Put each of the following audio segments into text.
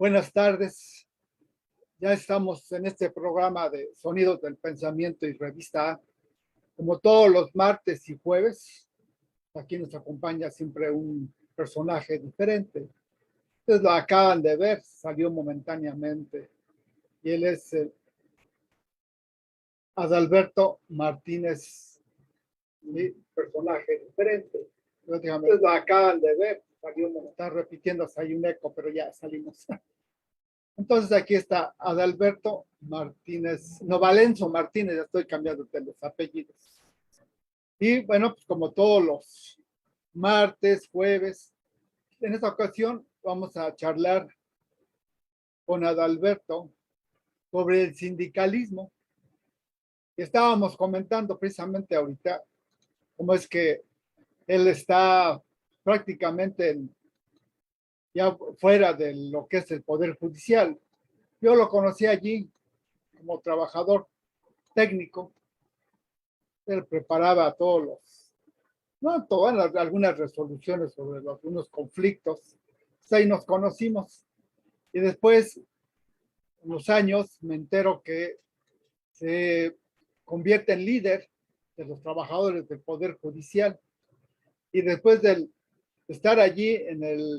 Buenas tardes. Ya estamos en este programa de Sonidos del Pensamiento y Revista A. Como todos los martes y jueves, aquí nos acompaña siempre un personaje diferente. Ustedes lo acaban de ver, salió momentáneamente. Y él es Adalberto Martínez, mi personaje diferente. Ustedes lo acaban de ver, salió, está repitiendo, hay un eco, pero ya salimos. Entonces aquí está Adalberto Martínez, no, Valenzo Martínez, ya estoy cambiando de los apellidos. Y bueno, pues como todos los martes, jueves, en esta ocasión vamos a charlar con Adalberto sobre el sindicalismo. Estábamos comentando precisamente ahorita cómo es que él está prácticamente ya fuera de lo que es el Poder Judicial. Yo lo conocí allí como trabajador técnico. Él preparaba todos no todas, algunas resoluciones sobre algunos conflictos. Pues ahí nos conocimos. Y después, unos años, me entero que se convierte en líder de los trabajadores del Poder Judicial. Y después de estar allí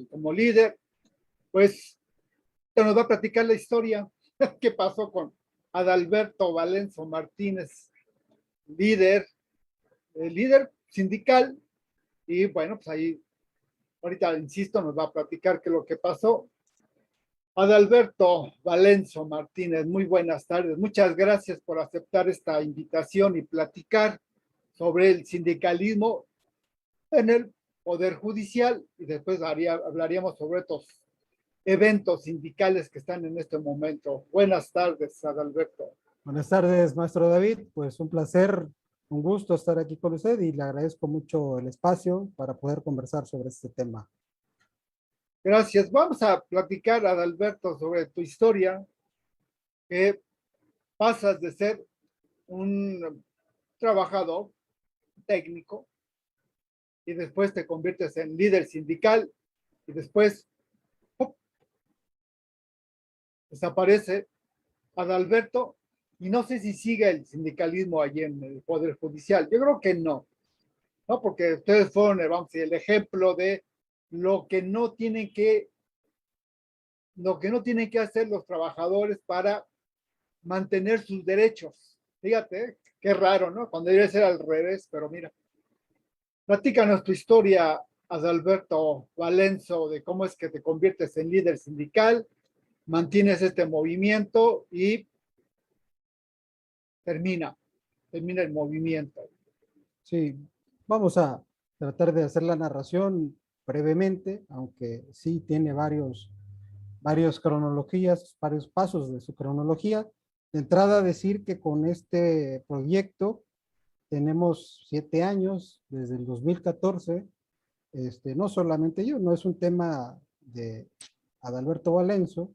como líder, pues nos va a platicar la historia. ¿Qué pasó con Adalberto Valenzo Martínez, líder sindical? Y bueno, pues ahí, ahorita insisto, nos va a platicar qué es lo que pasó. Adalberto Valenzo Martínez, muy buenas tardes. Muchas gracias por aceptar esta invitación y platicar sobre el sindicalismo en el Poder Judicial, y después hablaríamos sobre estos eventos sindicales que están en este momento. Buenas tardes, Adalberto. Buenas tardes, maestro David. Pues un placer, un gusto estar aquí con usted y le agradezco mucho el espacio para poder conversar sobre este tema. Gracias. Vamos a platicar, Adalberto, sobre tu historia, que pasas de ser un trabajador técnico y después te conviertes en líder sindical y después ¡pum!, desaparece Adalberto, y no sé si sigue el sindicalismo allí en el Poder Judicial. Yo creo que no, ¿no? Porque ustedes fueron, vamos a decir, el ejemplo de lo que no tienen que hacer los trabajadores para mantener sus derechos. Fíjate, qué raro, ¿no? Cuando debería ser al revés, pero mira. Platícanos tu historia, Adalberto Valenzo, de cómo es que te conviertes en líder sindical, mantienes este movimiento y termina el movimiento. Sí, vamos a tratar de hacer la narración brevemente, aunque sí tiene varias cronologías, varios pasos de su cronología. De entrada, decir que con este proyecto tenemos 7 años, desde el 2014. No solamente yo, no es un tema de Adalberto Valenzo,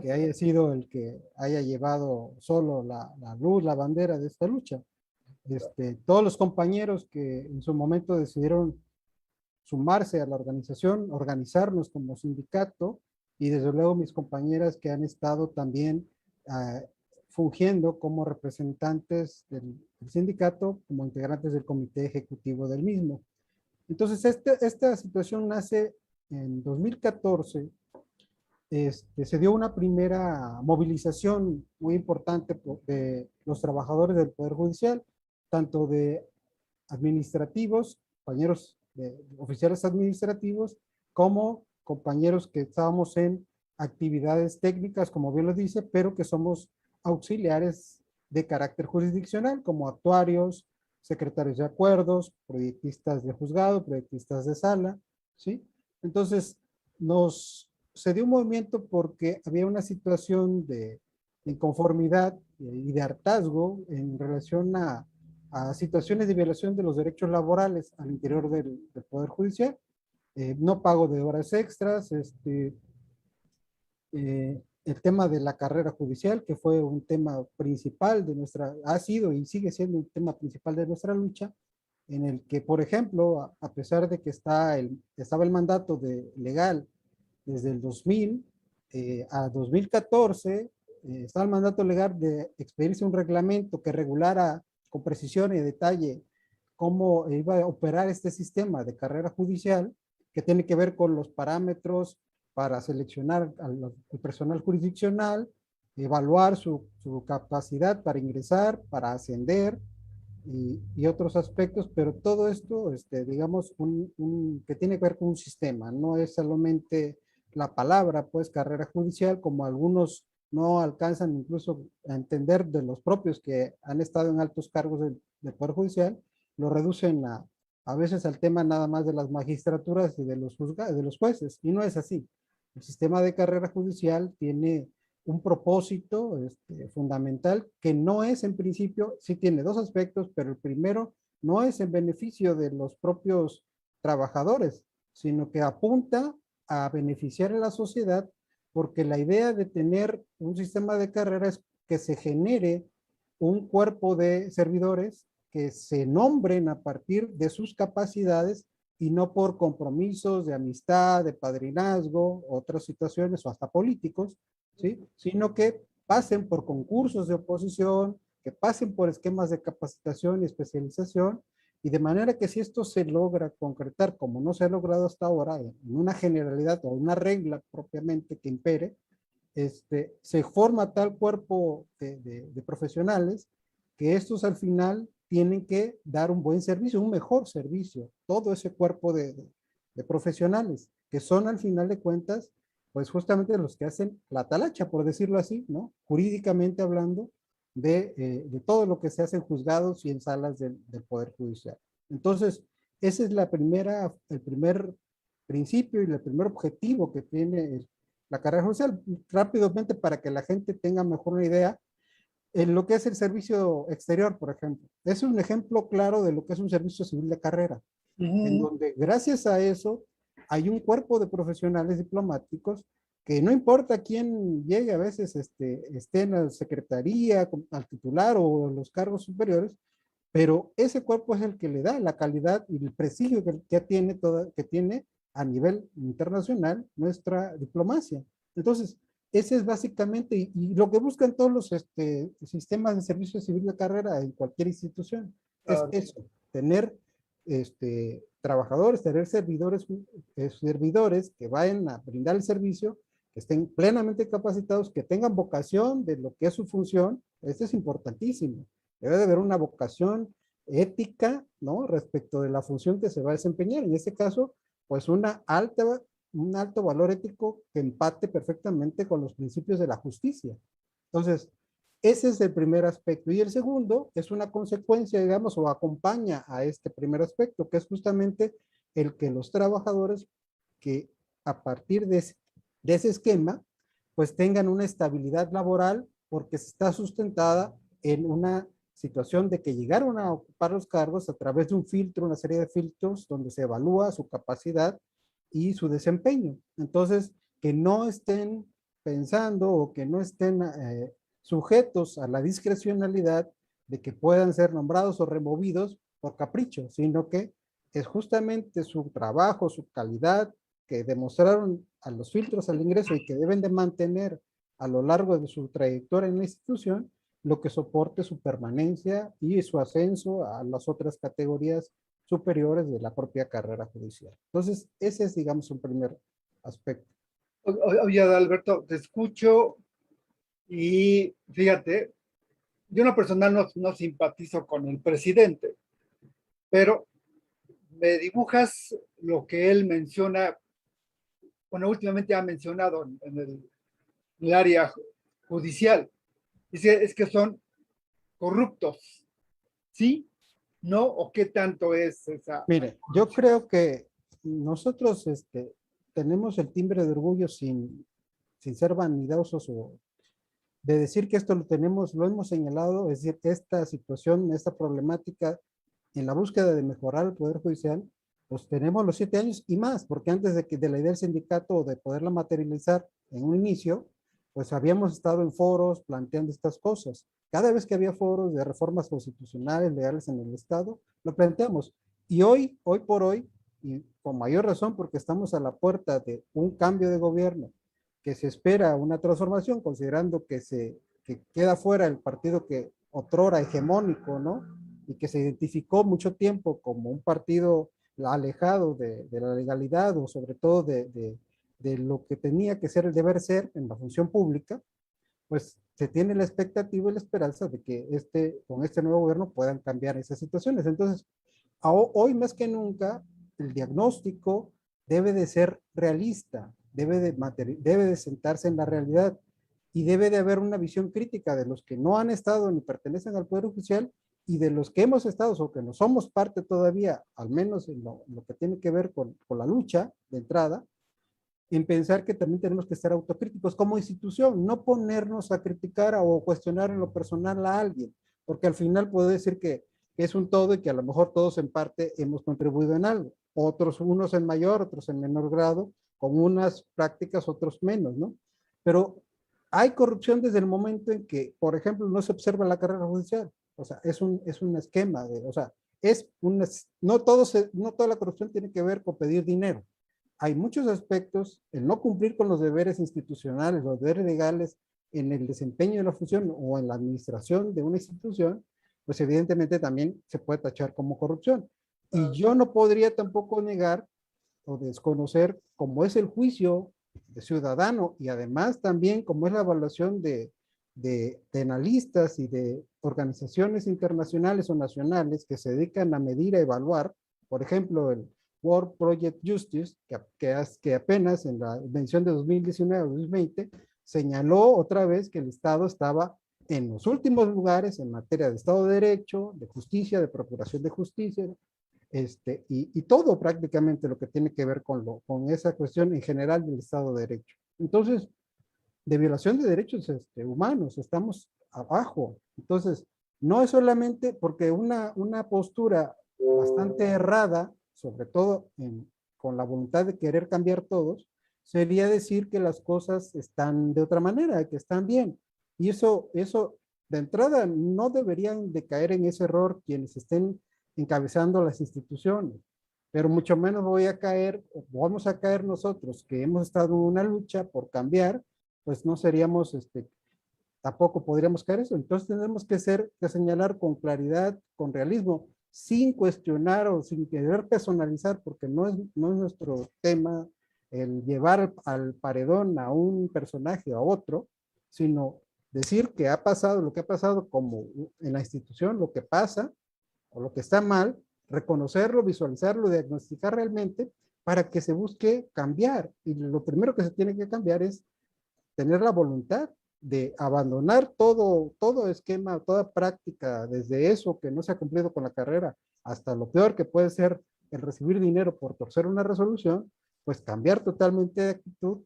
que haya sido el que haya llevado solo la luz, la bandera de esta lucha. Todos los compañeros que en su momento decidieron sumarse a la organización, organizarnos como sindicato, y desde luego mis compañeras que han estado también fungiendo como representantes del sindicato, como integrantes del comité ejecutivo del mismo. Entonces, esta situación nace en 2014. Se dio una primera movilización muy importante de los trabajadores del Poder Judicial, tanto de administrativos, compañeros de oficiales administrativos, como compañeros que estábamos en actividades técnicas, como bien lo dice, pero que somos auxiliares de carácter jurisdiccional, como actuarios, secretarios de acuerdos, proyectistas de juzgado, proyectistas de sala, ¿sí? Entonces, se dio un movimiento porque había una situación de inconformidad y de hartazgo en relación a situaciones de violación de los derechos laborales al interior del Poder Judicial, no pago de horas extras, el tema de la carrera judicial, que fue un tema principal de ha sido y sigue siendo un tema principal de nuestra lucha, en el que, por ejemplo, a pesar de que estaba el mandato legal desde el 2000, a 2014 está el mandato legal de expedirse un reglamento que regulara con precisión y detalle cómo iba a operar este sistema de carrera judicial, que tiene que ver con los parámetros para seleccionar al personal jurisdiccional, evaluar su capacidad para ingresar, para ascender y otros aspectos, pero todo esto, digamos, que tiene que ver con un sistema, no es solamente la palabra, pues, carrera judicial, como algunos no alcanzan incluso a entender de los propios que han estado en altos cargos del Poder Judicial, lo reducen a veces al tema nada más de las magistraturas y de los juzgados, de los jueces, y no es así. El sistema de carrera judicial tiene un propósito fundamental que no es en principio, sí tiene dos aspectos, pero el primero no es en beneficio de los propios trabajadores, sino que apunta a beneficiar a la sociedad, porque la idea de tener un sistema de carrera es que se genere un cuerpo de servidores que se nombren a partir de sus capacidades y no por compromisos de amistad, de padrinazgo, otras situaciones o hasta políticos, ¿sí? Sino que pasen por concursos de oposición, que pasen por esquemas de capacitación y especialización, y de manera que si esto se logra concretar, como no se ha logrado hasta ahora, en una generalidad o una regla propiamente que impere, se forma tal cuerpo de profesionales que estos al final tienen que dar un buen servicio, un mejor servicio, todo ese cuerpo de profesionales, que son al final de cuentas, pues justamente los que hacen la talacha, por decirlo así, ¿no? Jurídicamente hablando, de todo lo que se hace en juzgados y en salas del Poder Judicial. Entonces, ese es el primer principio y el primer objetivo que tiene la carrera judicial. Rápidamente, para que la gente tenga mejor una idea, en lo que es el servicio exterior, por ejemplo. Es un ejemplo claro de lo que es un servicio civil de carrera, en donde gracias a eso hay un cuerpo de profesionales diplomáticos que no importa quién llegue, a veces esté en la secretaría, al titular o en los cargos superiores, pero ese cuerpo es el que le da la calidad y el prestigio que tiene a nivel internacional nuestra diplomacia. Entonces, ese es básicamente, y lo que buscan todos los sistemas de servicio civil de carrera en cualquier institución, es eso, tener trabajadores, tener servidores que vayan a brindar el servicio, que estén plenamente capacitados, que tengan vocación de lo que es su función. Esto es importantísimo. Debe de haber una vocación ética, ¿no? Respecto de la función que se va a desempeñar. En este caso, pues un alto valor ético que empate perfectamente con los principios de la justicia. Entonces, ese es el primer aspecto. Y el segundo es una consecuencia, digamos, o acompaña a este primer aspecto, que es justamente el que los trabajadores que a partir de ese esquema, pues tengan una estabilidad laboral porque está sustentada en una situación de que llegaron a ocupar los cargos a través de un filtro, una serie de filtros donde se evalúa su capacidad y su desempeño. Entonces, que no estén pensando o que no estén sujetos a la discrecionalidad de que puedan ser nombrados o removidos por capricho, sino que es justamente su trabajo, su calidad, que demostraron a los filtros al ingreso y que deben de mantener a lo largo de su trayectoria en la institución, lo que soporte su permanencia y su ascenso a las otras categorías superiores de la propia carrera judicial. Entonces, ese es, digamos, un primer aspecto. Oye, Alberto, te escucho y fíjate, yo una persona no simpatizo con el presidente, pero me dibujas lo que él menciona, bueno, últimamente ha mencionado en el área judicial. Dice, es que son corruptos, ¿sí? ¿No? ¿O qué tanto es esa? Mire, yo creo que nosotros tenemos el timbre de orgullo sin ser vanidosos o de decir que esto lo hemos señalado, es decir, que esta situación, esta problemática en la búsqueda de mejorar el Poder Judicial, pues tenemos los 7 años y más, porque antes de la idea del sindicato o de poderla materializar en un inicio, pues habíamos estado en foros planteando estas cosas. Cada vez que había foros de reformas constitucionales, legales en el Estado, lo planteamos. Y hoy por hoy, y con mayor razón porque estamos a la puerta de un cambio de gobierno, que se espera una transformación, considerando que queda fuera el partido que otrora hegemónico, ¿no? Y que se identificó mucho tiempo como un partido alejado de la legalidad o sobre todo de lo que tenía que ser el deber ser en la función pública, pues se tiene la expectativa y la esperanza de que con este nuevo gobierno puedan cambiar esas situaciones. Entonces, hoy más que nunca, el diagnóstico debe de ser realista, debe de sentarse en la realidad y debe de haber una visión crítica de los que no han estado ni pertenecen al Poder Judicial y de los que hemos estado o que no somos parte todavía, al menos en lo que tiene que ver con la lucha de entrada, en pensar que también tenemos que ser autocríticos como institución, no ponernos a criticar o cuestionar en lo personal a alguien, porque al final puede decir que es un todo y que a lo mejor todos en parte hemos contribuido en algo, otros unos en mayor, otros en menor grado, con unas prácticas, otros menos, ¿no? Pero hay corrupción desde el momento en que, por ejemplo, no se observa la carrera judicial, o sea, es un esquema, o sea, no toda la corrupción tiene que ver con pedir dinero, hay muchos aspectos, el no cumplir con los deberes institucionales, los deberes legales en el desempeño de la función o en la administración de una institución, pues evidentemente también se puede tachar como corrupción. Y yo no podría tampoco negar o desconocer cómo es el juicio de ciudadano y además también cómo es la evaluación de analistas y de organizaciones internacionales o nacionales que se dedican a medir, a evaluar, por ejemplo, el World Project Justice, que apenas en la mención de 2019-2020 señaló otra vez que el Estado estaba en los últimos lugares en materia de Estado de Derecho, de justicia, de procuración de justicia, y todo prácticamente lo que tiene que ver con esa cuestión en general del Estado de Derecho. Entonces, de violación de derechos humanos, estamos abajo. Entonces, no es solamente porque una postura bastante errada, sobre todo con la voluntad de querer cambiar todos, sería decir que las cosas están de otra manera, que están bien. Y eso de entrada, no deberían de caer en ese error quienes estén encabezando las instituciones, pero mucho menos vamos a caer nosotros que hemos estado en una lucha por cambiar, pues no seríamos, tampoco podríamos caer eso. Entonces tenemos que señalar con claridad, con realismo, sin cuestionar o sin querer personalizar, porque no es nuestro tema el llevar al paredón a un personaje o a otro, sino decir que ha pasado lo que ha pasado como en la institución, lo que pasa o lo que está mal, reconocerlo, visualizarlo, diagnosticar realmente para que se busque cambiar. Y lo primero que se tiene que cambiar es tener la voluntad de abandonar todo esquema, toda práctica, desde eso que no se ha cumplido con la carrera, hasta lo peor que puede ser el recibir dinero por torcer una resolución, pues cambiar totalmente de actitud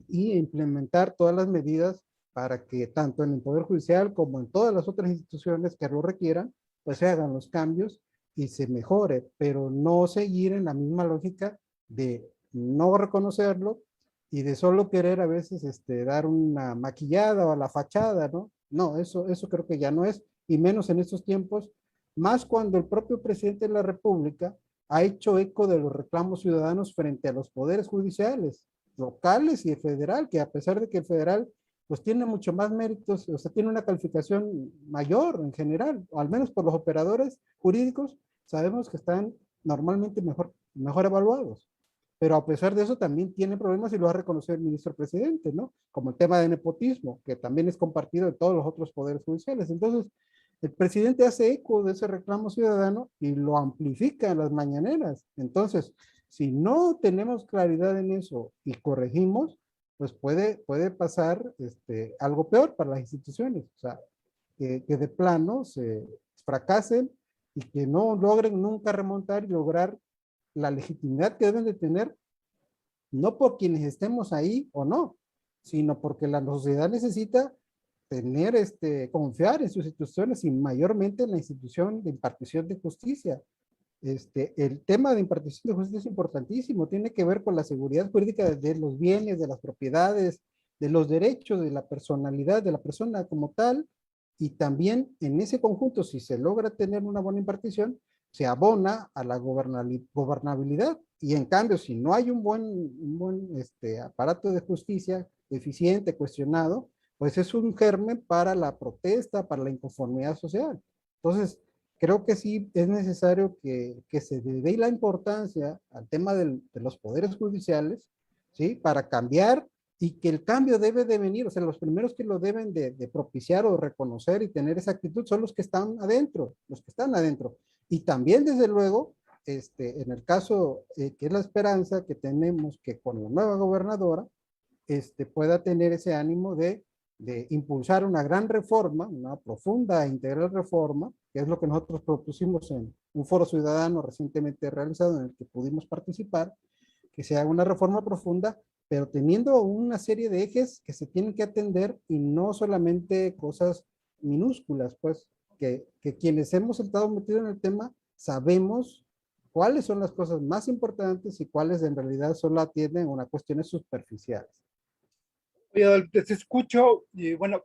y implementar todas las medidas para que tanto en el Poder Judicial como en todas las otras instituciones que lo requieran, pues se hagan los cambios y se mejore, pero no seguir en la misma lógica de no reconocerlo y de solo querer a veces dar una maquillada o a la fachada, ¿no? No, eso creo que ya no es, y menos en estos tiempos, más cuando el propio presidente de la República ha hecho eco de los reclamos ciudadanos frente a los poderes judiciales locales y el federal, que a pesar de que el federal pues tiene mucho más méritos, o sea, tiene una calificación mayor en general, o al menos por los operadores jurídicos, sabemos que están normalmente mejor evaluados. Pero a pesar de eso también tiene problemas y lo ha reconocido el ministro presidente, ¿no? Como el tema de nepotismo, que también es compartido en todos los otros poderes judiciales. Entonces, el presidente hace eco de ese reclamo ciudadano y lo amplifica en las mañaneras. Entonces, si no tenemos claridad en eso y corregimos, pues puede pasar algo peor para las instituciones. O sea, que de plano se fracasen y que no logren nunca remontar y lograr la legitimidad que deben de tener, no por quienes estemos ahí o no, sino porque la sociedad necesita tener, confiar en sus instituciones y mayormente en la institución de impartición de justicia. El tema de impartición de justicia es importantísimo, tiene que ver con la seguridad jurídica de los bienes, de las propiedades, de los derechos, de la personalidad de la persona como tal, y también en ese conjunto, si se logra tener una buena impartición, se abona a la gobernabilidad. Y en cambio, si no hay un buen aparato de justicia eficiente, cuestionado, pues es un germen para la protesta, para la inconformidad social. Entonces, creo que sí es necesario que se le dé la importancia al tema de los poderes judiciales, ¿sí? Para cambiar, y que el cambio debe de venir, o sea, los primeros que lo deben de propiciar o reconocer y tener esa actitud son los que están adentro, los que están adentro. Y también, desde luego, en el caso que es la esperanza que tenemos que con la nueva gobernadora, pueda tener ese ánimo de impulsar una gran reforma, una profunda e integral reforma, que es lo que nosotros propusimos en un foro ciudadano recientemente realizado en el que pudimos participar, que se haga una reforma profunda, pero teniendo una serie de ejes que se tienen que atender y no solamente cosas minúsculas, pues que quienes hemos estado metidos en el tema sabemos cuáles son las cosas más importantes y cuáles en realidad solo atienden a cuestiones superficiales. Oye, te escucho y bueno,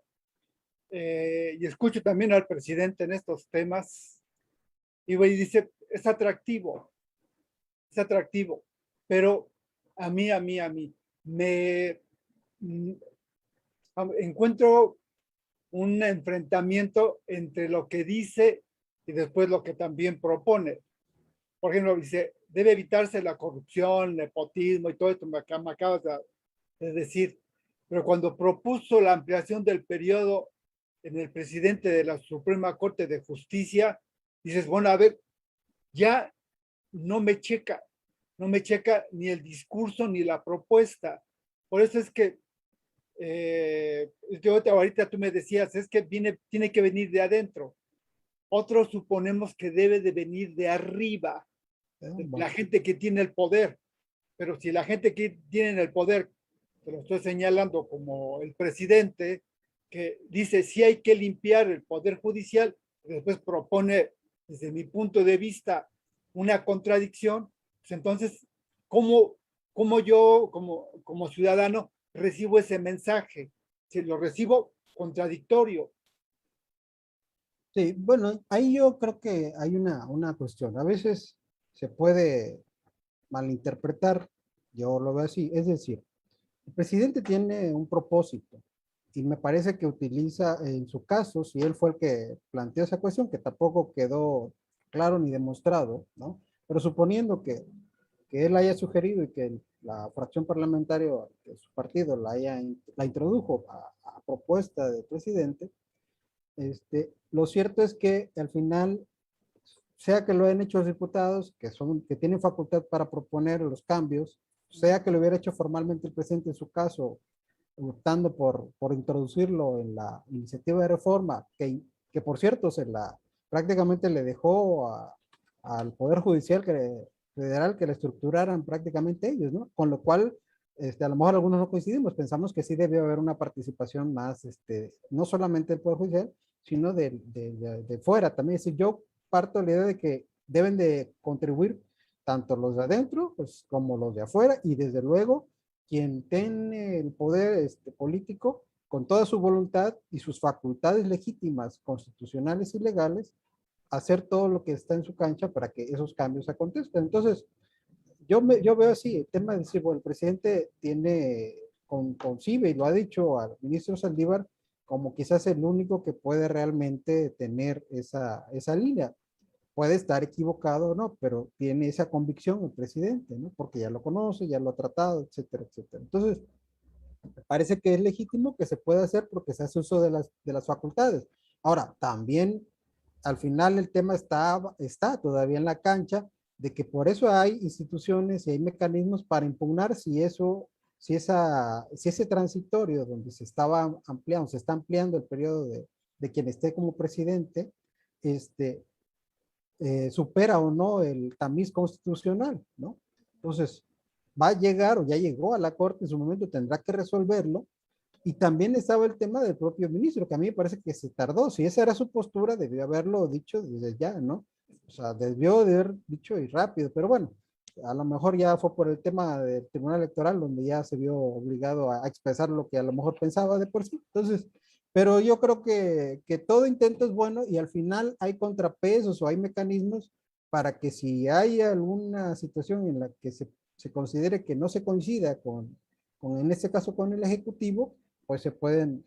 y escucho también al presidente en estos temas y dice, es atractivo, pero a mí, me encuentro un enfrentamiento entre lo que dice y después lo que también propone. Por ejemplo, dice, debe evitarse la corrupción, el nepotismo y todo esto me acabas de decir, pero cuando propuso la ampliación del periodo en el presidente de la Suprema Corte de Justicia, dices, bueno, a ver, ya no me checa ni el discurso ni la propuesta. Por eso es que yo ahorita tú me decías, es que tiene que venir de adentro. Otros suponemos que debe de venir de arriba, de la gente que tiene el poder. Pero si la gente que tiene el poder, te lo estoy señalando como el presidente, que dice si hay que limpiar el poder judicial, después propone, desde mi punto de vista, una contradicción, pues entonces, ¿cómo yo, como ciudadano, recibo ese mensaje? Si lo recibo contradictorio. Sí, bueno, ahí yo creo que hay una cuestión. A veces se puede malinterpretar, yo lo veo así, es decir, el presidente tiene un propósito y me parece que utiliza, en su caso, si él fue el que planteó esa cuestión, que tampoco quedó claro ni demostrado, ¿no? Pero suponiendo que él haya sugerido y que la fracción parlamentaria de su partido la introdujo a propuesta del presidente, lo cierto es que al final, sea que lo hayan hecho los diputados, que tienen facultad para proponer los cambios, sea que lo hubiera hecho formalmente el presidente en su caso, optando por introducirlo en la iniciativa de reforma, que por cierto prácticamente le dejó al Poder Judicial Federal que la estructuraran prácticamente ellos, ¿no? Con lo cual, a lo mejor algunos no coincidimos, pensamos que sí debe haber una participación más, no solamente del Poder Judicial, sino de fuera también. Es decir, yo parto de la idea de que deben de contribuir tanto los de adentro pues, como los de afuera, y desde luego quien tiene el poder político con toda su voluntad y sus facultades legítimas, constitucionales y legales, hacer todo lo que está en su cancha para que esos cambios acontezcan. Entonces, yo veo así, el tema de decir, bueno, el presidente concibe, y lo ha dicho al ministro Saldívar, como quizás el único que puede realmente tener esa línea. Puede estar equivocado o no, pero tiene esa convicción el presidente, ¿no? Porque ya lo conoce, ya lo ha tratado, etcétera, etcétera. Entonces, parece que es legítimo que se pueda hacer porque se hace uso de las facultades. Ahora, también al final el tema está todavía en la cancha de que por eso hay instituciones y hay mecanismos para impugnar si ese transitorio donde se está ampliando el periodo de quien esté como presidente, supera o no el tamiz constitucional, ¿no? Entonces, va a llegar o ya llegó a la Corte en su momento, tendrá que resolverlo. Y también estaba el tema del propio ministro, que a mí me parece que se tardó. Si esa era su postura, debió haberlo dicho desde ya, ¿no? O sea, debió de haber dicho y rápido, pero bueno, a lo mejor ya fue por el tema del Tribunal Electoral, donde ya se vio obligado a expresar lo que a lo mejor pensaba de por sí. Entonces, pero yo creo que todo intento es bueno y al final hay contrapesos o hay mecanismos para que si hay alguna situación en la que se considere que no se coincida en este caso con el Ejecutivo, pues se pueden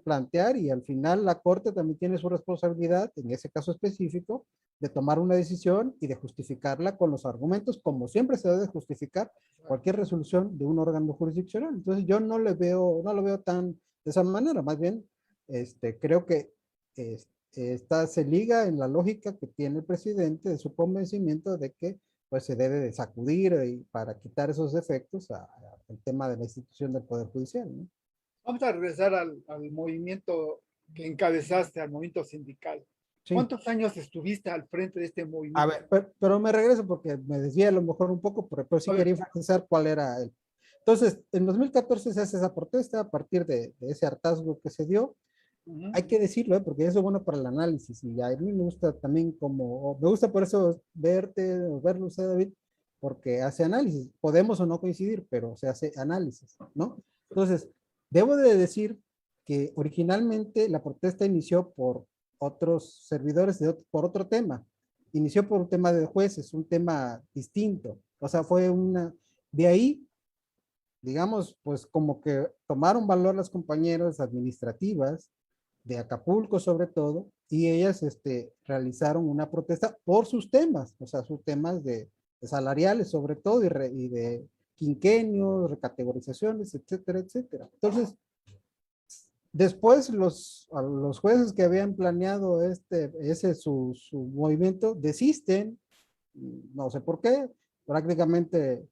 plantear y al final la Corte también tiene su responsabilidad, en ese caso específico, de tomar una decisión y de justificarla con los argumentos, como siempre se debe justificar cualquier resolución de un órgano jurisdiccional. Entonces yo no lo veo tan de esa manera, más bien creo que se liga en la lógica que tiene el presidente de su convencimiento de que pues se debe de sacudir para quitar esos efectos al tema de la institución del Poder Judicial, ¿no? Vamos a regresar al movimiento que encabezaste, al movimiento sindical. Sí. ¿Cuántos años estuviste al frente de este movimiento? A ver, pero me regreso porque me desvié a lo mejor un poco, pero sí quería enfatizar cuál era el. Entonces, en 2014 se hace esa protesta a partir de ese hartazgo que se dio. Hay que decirlo, porque eso es bueno para el análisis. Y a mí me gusta también me gusta por eso verlo usted, David, porque hace análisis. Podemos o no coincidir, pero se hace análisis, ¿no? Entonces, debo de decir que originalmente la protesta inició por otros servidores por otro tema. Inició por un tema de jueces, un tema distinto. O sea, de ahí, digamos, pues como que tomaron valor las compañeras administrativas de Acapulco sobre todo, y ellas realizaron una protesta por sus temas, o sea, sus temas de salariales sobre todo, y de quinquenios, recategorizaciones, etcétera, etcétera. Entonces, después los jueces que habían planeado su movimiento desisten, no sé por qué, prácticamente,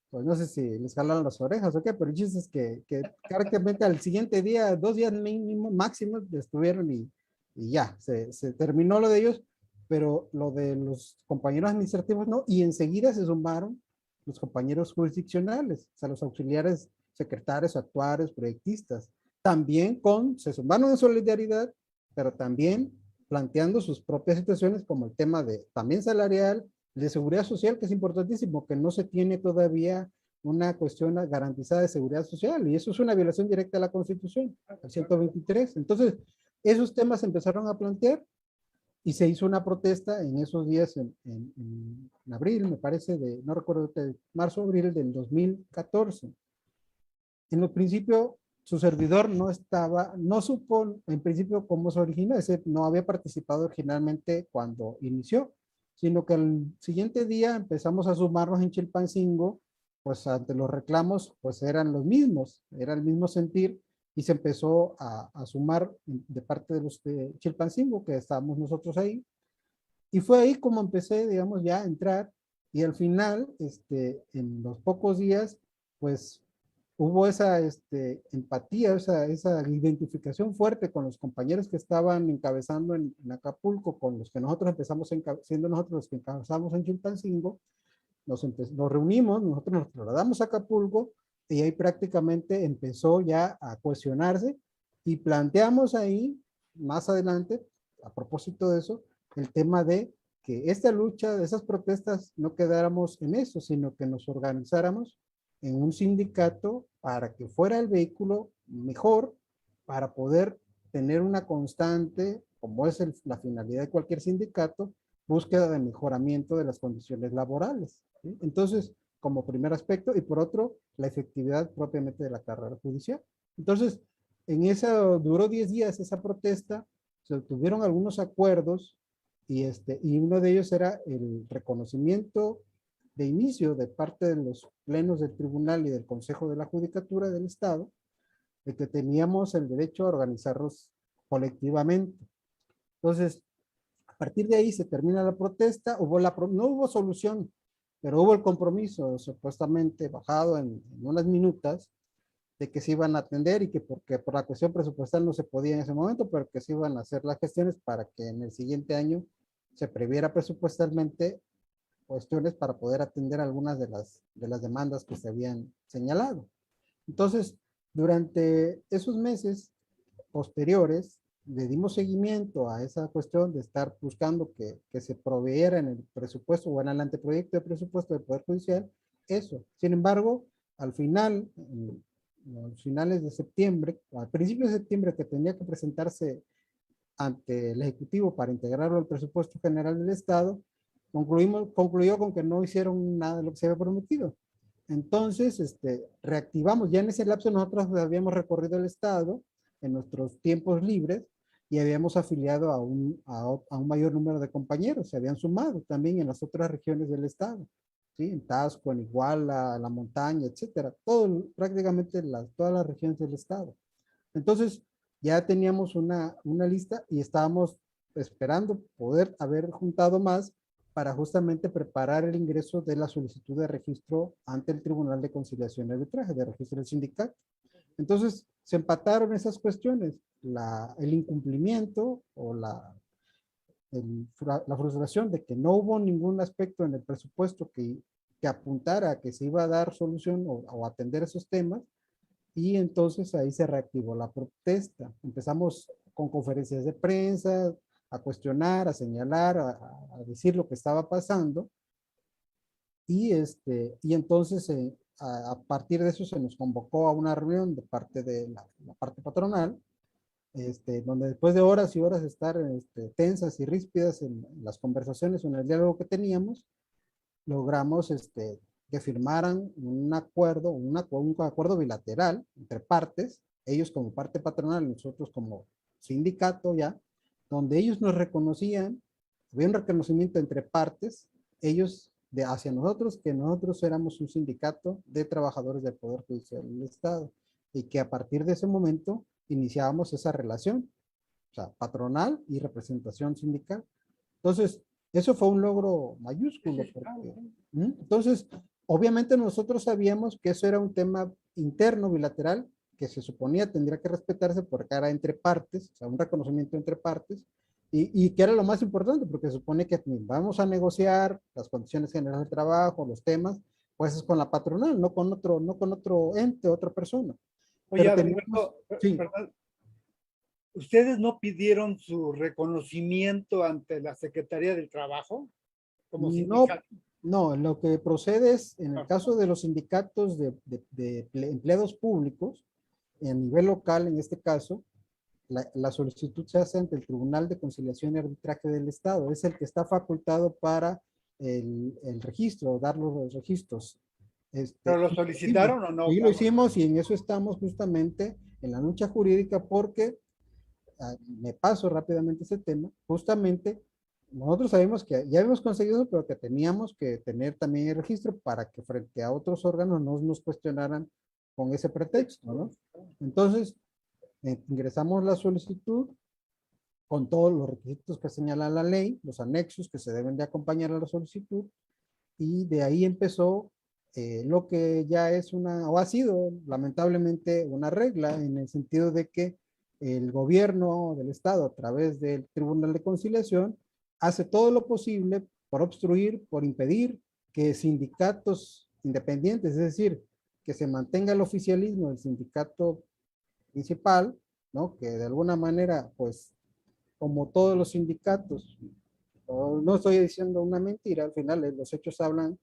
pues no sé si les jalaron las orejas o qué, pero el chiste es que prácticamente al siguiente día, 2 días mínimo, máximo, estuvieron y ya, se terminó lo de ellos, pero lo de los compañeros administrativos no, y enseguida se sumaron los compañeros jurisdiccionales, o sea, los auxiliares, secretarios, actuarios, proyectistas, también se sumaron en solidaridad, pero también planteando sus propias situaciones como el tema de también salarial, de seguridad social, que es importantísimo, que no se tiene todavía una cuestión garantizada de seguridad social, y eso es una violación directa a la Constitución, al 123. Entonces, esos temas se empezaron a plantear y se hizo una protesta en esos días, en abril, me parece, no recuerdo, marzo, abril del 2014. En el principio, su servidor no supo en principio cómo se originó, es decir, no había participado originalmente cuando inició, sino que el siguiente día empezamos a sumarnos en Chilpancingo, pues ante los reclamos, pues eran los mismos, era el mismo sentir, y se empezó a sumar de parte de los de Chilpancingo, que estábamos nosotros ahí, y fue ahí como empecé, digamos, ya a entrar, y al final, en los pocos días, pues hubo esa empatía, esa identificación fuerte con los compañeros que estaban encabezando en Acapulco, con los que nosotros empezamos, siendo nosotros los que encabezamos en Chilpancingo, nos reunimos, nosotros nos trasladamos a Acapulco, y ahí prácticamente empezó ya a cuestionarse, y planteamos ahí, más adelante, a propósito de eso, el tema de que esta lucha, esas protestas, no quedáramos en eso, sino que nos organizáramos en un sindicato para que fuera el vehículo mejor para poder tener una constante, como es la finalidad de cualquier sindicato, búsqueda de mejoramiento de las condiciones laborales, ¿sí? Entonces, como primer aspecto, y por otro, la efectividad propiamente de la carrera judicial. Entonces, duró 10 días esa protesta, se obtuvieron algunos acuerdos, y uno de ellos era el reconocimiento de inicio de parte de los plenos del tribunal y del Consejo de la Judicatura del Estado, de que teníamos el derecho a organizarnos colectivamente. Entonces, a partir de ahí se termina la protesta, no hubo solución, pero hubo el compromiso supuestamente bajado en unas minutas de que se iban a atender, y que porque por la cuestión presupuestal no se podía en ese momento, pero que se iban a hacer las gestiones para que en el siguiente año se previera presupuestalmente cuestiones para poder atender algunas de las demandas que se habían señalado. Entonces, durante esos meses posteriores, le dimos seguimiento a esa cuestión de estar buscando que se proveyera en el presupuesto o en el anteproyecto de presupuesto del Poder Judicial eso. Sin embargo, al final, a finales de septiembre, al principio de septiembre, que tenía que presentarse ante el Ejecutivo para integrarlo al presupuesto general del Estado, concluyó con que no hicieron nada de lo que se había prometido. Entonces, reactivamos. Ya en ese lapso nosotros habíamos recorrido el estado en nuestros tiempos libres y habíamos afiliado a un mayor número de compañeros. Se habían sumado también en las otras regiones del estado, ¿sí? En Tasco, en Iguala, la montaña, etcétera. Prácticamente todas las regiones del estado. Entonces, ya teníamos una lista y estábamos esperando poder haber juntado más para justamente preparar el ingreso de la solicitud de registro ante el Tribunal de Conciliación y Arbitraje, de registro del sindicato. Entonces, se empataron esas cuestiones, el incumplimiento o la frustración de que no hubo ningún aspecto en el presupuesto que apuntara a que se iba a dar solución o atender esos temas, y entonces ahí se reactivó la protesta. Empezamos con conferencias de prensa, a cuestionar, a señalar, a decir lo que estaba pasando. Y entonces a partir de eso se nos convocó a una reunión de parte de la parte patronal, donde después de horas y horas de estar tensas y ríspidas en las conversaciones o en el diálogo que teníamos, logramos que firmaran un acuerdo bilateral entre partes, ellos como parte patronal, nosotros como sindicato ya, donde ellos nos reconocían, había un reconocimiento entre partes, ellos hacia nosotros, que nosotros éramos un sindicato de trabajadores del Poder Judicial del Estado, y que a partir de ese momento iniciábamos esa relación, o sea, patronal y representación sindical. Entonces, eso fue un logro mayúsculo. Entonces, obviamente nosotros sabíamos que eso era un tema interno, bilateral, que se suponía tendría que respetarse porque era entre partes, o sea, un reconocimiento entre partes, y que era lo más importante, porque se supone que vamos a negociar las condiciones generales de trabajo, los temas, pues es con la patronal, no con otro ente, otra persona. Oye, Alberto, sí. ¿Verdad? ¿Ustedes no pidieron su reconocimiento ante la Secretaría del Trabajo como sindicato? No, lo que procede es, en el caso de los sindicatos de empleados públicos, a nivel local en este caso, la solicitud se hace ante el Tribunal de Conciliación y Arbitraje del Estado. Es el que está facultado para el registro, dar los registros. ¿Pero lo solicitaron o no? Sí, lo hicimos y en eso estamos justamente en la lucha jurídica porque, me paso rápidamente ese tema, justamente nosotros sabemos que ya habíamos conseguido, pero que teníamos que tener también el registro para que frente a otros órganos no nos cuestionaran con ese pretexto, ¿no? Entonces, ingresamos la solicitud con todos los requisitos que señala la ley, los anexos que se deben de acompañar a la solicitud, y de ahí empezó lo que ya es o ha sido lamentablemente una regla, en el sentido de que el gobierno del Estado, a través del Tribunal de Conciliación, hace todo lo posible por obstruir, por impedir que sindicatos independientes, es decir, que se mantenga el oficialismo del sindicato principal, ¿no? Que de alguna manera, pues, como todos los sindicatos, no estoy diciendo una mentira, al final los hechos hablan,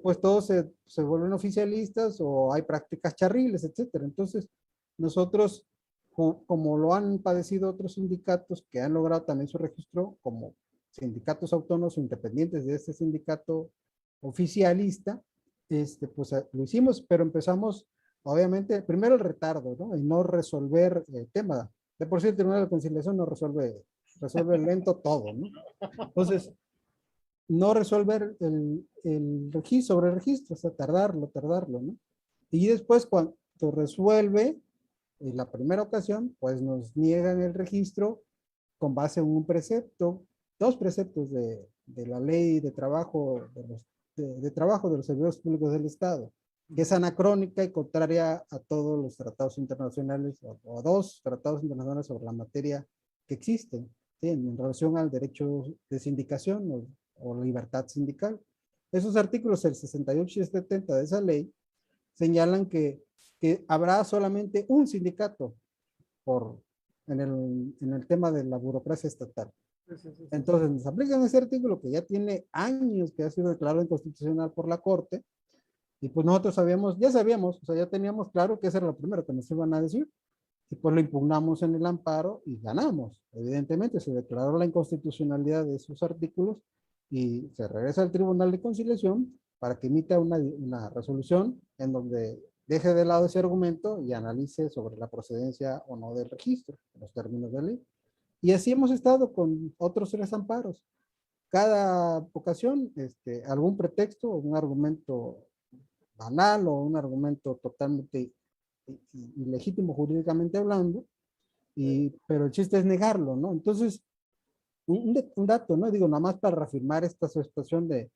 pues todos se vuelven oficialistas o hay prácticas charriles, etcétera. Entonces, nosotros, como lo han padecido otros sindicatos que han logrado también su registro como sindicatos autónomos o independientes de este sindicato oficialista, pues lo hicimos, pero empezamos, obviamente, primero el retardo, ¿no? Y no resolver el tema. De por sí el Tribunal de Conciliación no resuelve lento todo, ¿no? Entonces, no resolver el registro, sobre el registro, o sea, tardarlo, ¿no? Y después cuando resuelve, en la primera ocasión, pues nos niegan el registro con base en un precepto, dos preceptos de la ley de trabajo de trabajo de los servidores públicos del Estado, que es anacrónica y contraria a todos los tratados internacionales o dos tratados internacionales sobre la materia que existen, ¿sí? En relación al derecho de sindicación o libertad sindical. Esos artículos, el 68 y el 70 de esa ley, señalan que habrá solamente un sindicato en el tema de la burocracia estatal. Entonces nos aplican ese artículo que ya tiene años que ha sido declarado inconstitucional por la Corte, y pues nosotros ya sabíamos, o sea, ya teníamos claro que ese era lo primero que nos iban a decir, y pues lo impugnamos en el amparo y ganamos. Evidentemente se declaró la inconstitucionalidad de esos artículos y se regresa al Tribunal de Conciliación para que emita una resolución en donde deje de lado ese argumento y analice sobre la procedencia o no del registro, en los términos de ley. Y así hemos estado con otros 3 amparos. Cada ocasión, algún pretexto, un argumento banal o un argumento totalmente ilegítimo jurídicamente hablando, pero el chiste es negarlo, ¿no? Entonces, un dato, ¿no? Digo, nada más para reafirmar esta situación de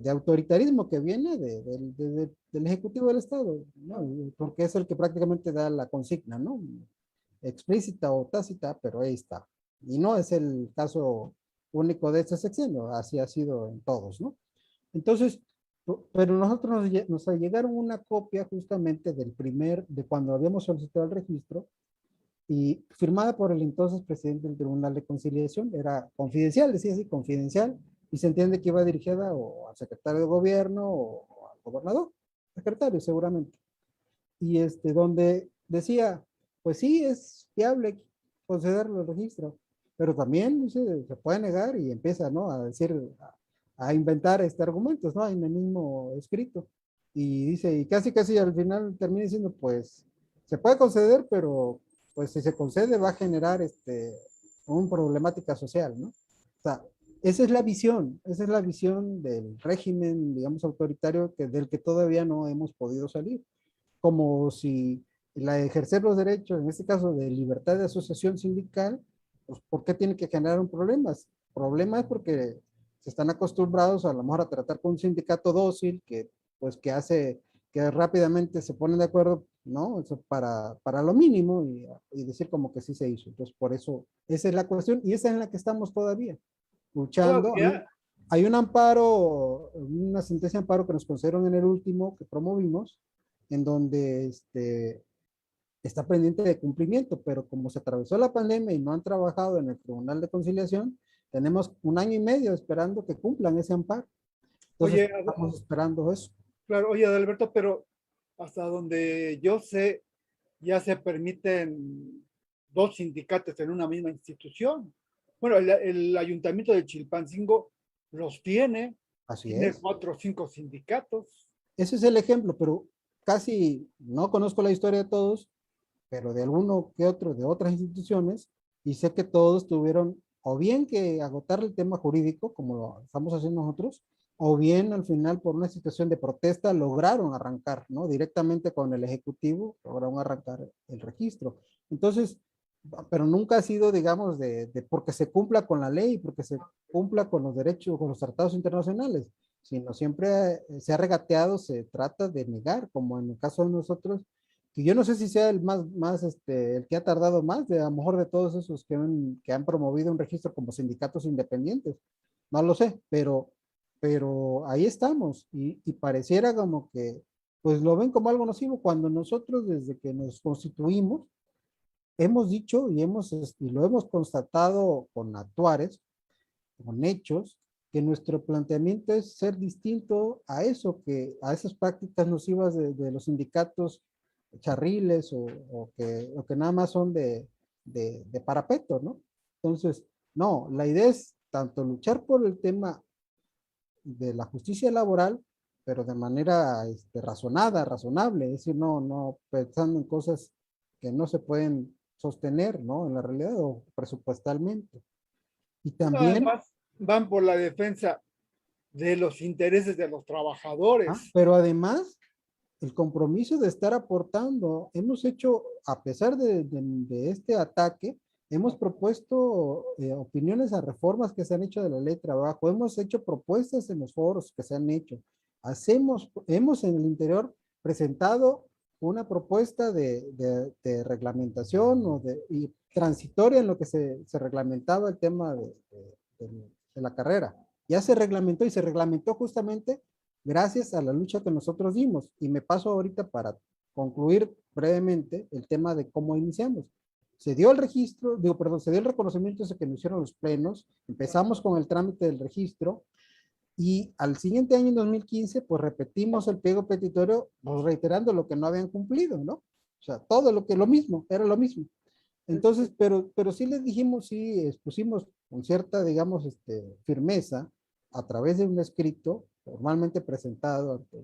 autoritarismo que viene del Ejecutivo del Estado, ¿no? Porque es el que prácticamente da la consigna, ¿no? Explícita o tácita, pero ahí está. Y no es el caso único de este sexenio, así ha sido en todos, ¿no? Entonces, pero nosotros nos llegaron una copia justamente de cuando habíamos solicitado el registro, y firmada por el entonces presidente del Tribunal de Conciliación. Era confidencial, decía así, confidencial, y se entiende que iba dirigida o al secretario de gobierno o al gobernador, secretario seguramente. Y donde decía, pues sí, es viable concederle el registro, pero también dice, se puede negar, y empieza, ¿no?, a decir, a inventar argumentos, ¿no?, en el mismo escrito. Y dice, y casi al final termina diciendo, pues se puede conceder, pero pues si se concede va a generar una problemática social, ¿no? O sea, esa es la visión del régimen, digamos, autoritario, del que todavía no hemos podido salir. Como si ejercer los derechos, en este caso de libertad de asociación sindical, pues ¿por qué tiene que generar un problema? El problema es porque se están acostumbrados a lo mejor a tratar con un sindicato dócil que pues que hace que rápidamente se ponen de acuerdo, ¿no? Eso para lo mínimo, y decir como que sí se hizo. Entonces, por eso, esa es la cuestión, y esa es en la que estamos todavía, luchando. Todavía. Hay un amparo, una sentencia de amparo que nos concedieron en el último que promovimos, en donde está pendiente de cumplimiento, pero como se atravesó la pandemia y no han trabajado en el Tribunal de Conciliación, tenemos 1 año y medio esperando que cumplan ese amparo. Entonces, Oye, estamos esperando eso. claro, oye, Adalberto, pero hasta donde yo sé, ya se permiten 2 sindicatos en una misma institución. Bueno, el Ayuntamiento de Chilpancingo los Así tiene es. 4 o 5 sindicatos. Ese es el ejemplo, pero casi no conozco la historia de todos, pero de alguno que otro de otras instituciones, y sé que todos tuvieron o bien que agotar el tema jurídico, como lo estamos haciendo nosotros, o bien al final por una situación de protesta lograron arrancar, ¿no? Directamente con el Ejecutivo, lograron arrancar el registro. Entonces, pero nunca ha sido, digamos, de porque se cumpla con la ley, porque se cumpla con los derechos, con los tratados internacionales, sino siempre se ha regateado, se trata de negar, como en el caso de nosotros, que yo no sé si sea el el que ha tardado más, a lo mejor de todos esos que han promovido un registro como sindicatos independientes, no lo sé, pero ahí estamos, y pareciera como que, pues lo ven como algo nocivo, cuando nosotros desde que nos constituimos, hemos dicho y lo hemos constatado con actuares, con hechos, que nuestro planteamiento es ser distinto a eso, a esas prácticas nocivas de los sindicatos charriles, o que nada más son de parapeto, ¿no? Entonces, no, la idea es tanto luchar por el tema de la justicia laboral, pero de manera razonada, razonable, es decir, no pensando en cosas que no se pueden sostener, ¿no? En la realidad, o presupuestalmente. Y también, Además, van por la defensa de los intereses de los trabajadores. pero además, el compromiso de estar aportando, hemos hecho, a pesar de este ataque, hemos propuesto opiniones a reformas que se han hecho de la ley de trabajo, hemos hecho propuestas en los foros que se han hecho, hemos en el interior presentado una propuesta de reglamentación y transitoria en lo que se reglamentaba el tema de la carrera. Ya se reglamentó, y se reglamentó justamente gracias a la lucha que nosotros dimos. Y me paso ahorita para concluir brevemente el tema de cómo iniciamos. Se dio el registro, digo, perdón, se dio el reconocimiento ese que nos hicieron los plenos, empezamos con el trámite del registro, y al siguiente año, en 2015, pues repetimos el pliego petitorio, pues reiterando lo que no habían cumplido, ¿no? O sea, todo lo mismo, era lo mismo. Entonces, pero sí les dijimos, sí expusimos con cierta, digamos, firmeza, a través de un escrito formalmente presentado ante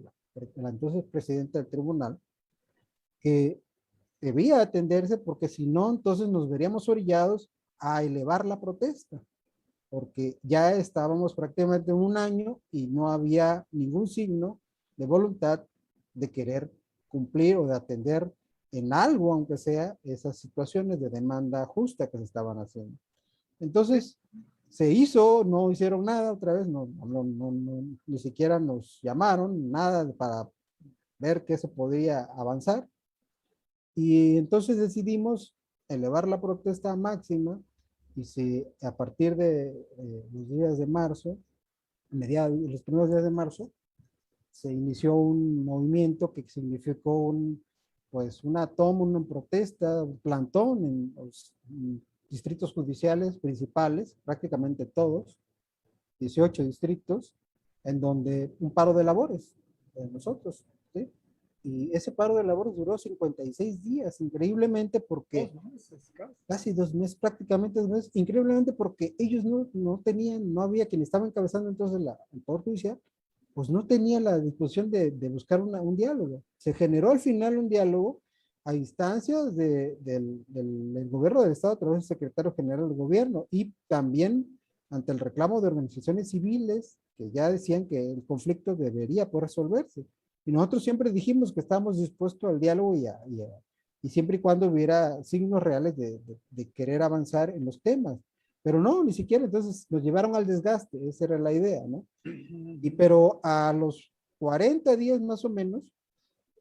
la entonces presidenta del tribunal, que debía atenderse porque si no, entonces nos veríamos orillados a elevar la protesta, porque ya estábamos prácticamente un año y no había ningún signo de voluntad de querer cumplir o de atender en algo, aunque sea, esas situaciones de demanda justa que se estaban haciendo. Entonces, se hizo, no hicieron nada otra vez, ni siquiera nos llamaron, nada para ver qué se podía avanzar. Y entonces decidimos elevar la protesta máxima y a partir de los días de marzo, los primeros días de marzo, se inició un movimiento que significó pues una toma, una protesta, un plantón en los distritos judiciales principales, prácticamente todos, 18 distritos, en donde un paro de labores de nosotros, ¿sí? Y ese paro de labores duró 56 días, increíblemente porque, casi 2 meses, prácticamente 2 meses, increíblemente porque ellos no tenían, no había quien estaba encabezando entonces el Poder Judicial, pues no tenía la disposición de buscar un diálogo. Se generó al final un diálogo a instancias del gobierno del Estado a través del secretario general del gobierno y también ante el reclamo de organizaciones civiles que ya decían que el conflicto debería poder resolverse. Y nosotros siempre dijimos que estábamos dispuestos al diálogo y siempre y cuando hubiera signos reales de querer avanzar en los temas. Pero no, ni siquiera, entonces nos llevaron al desgaste, esa era la idea, ¿no? Pero a los 40 días más o menos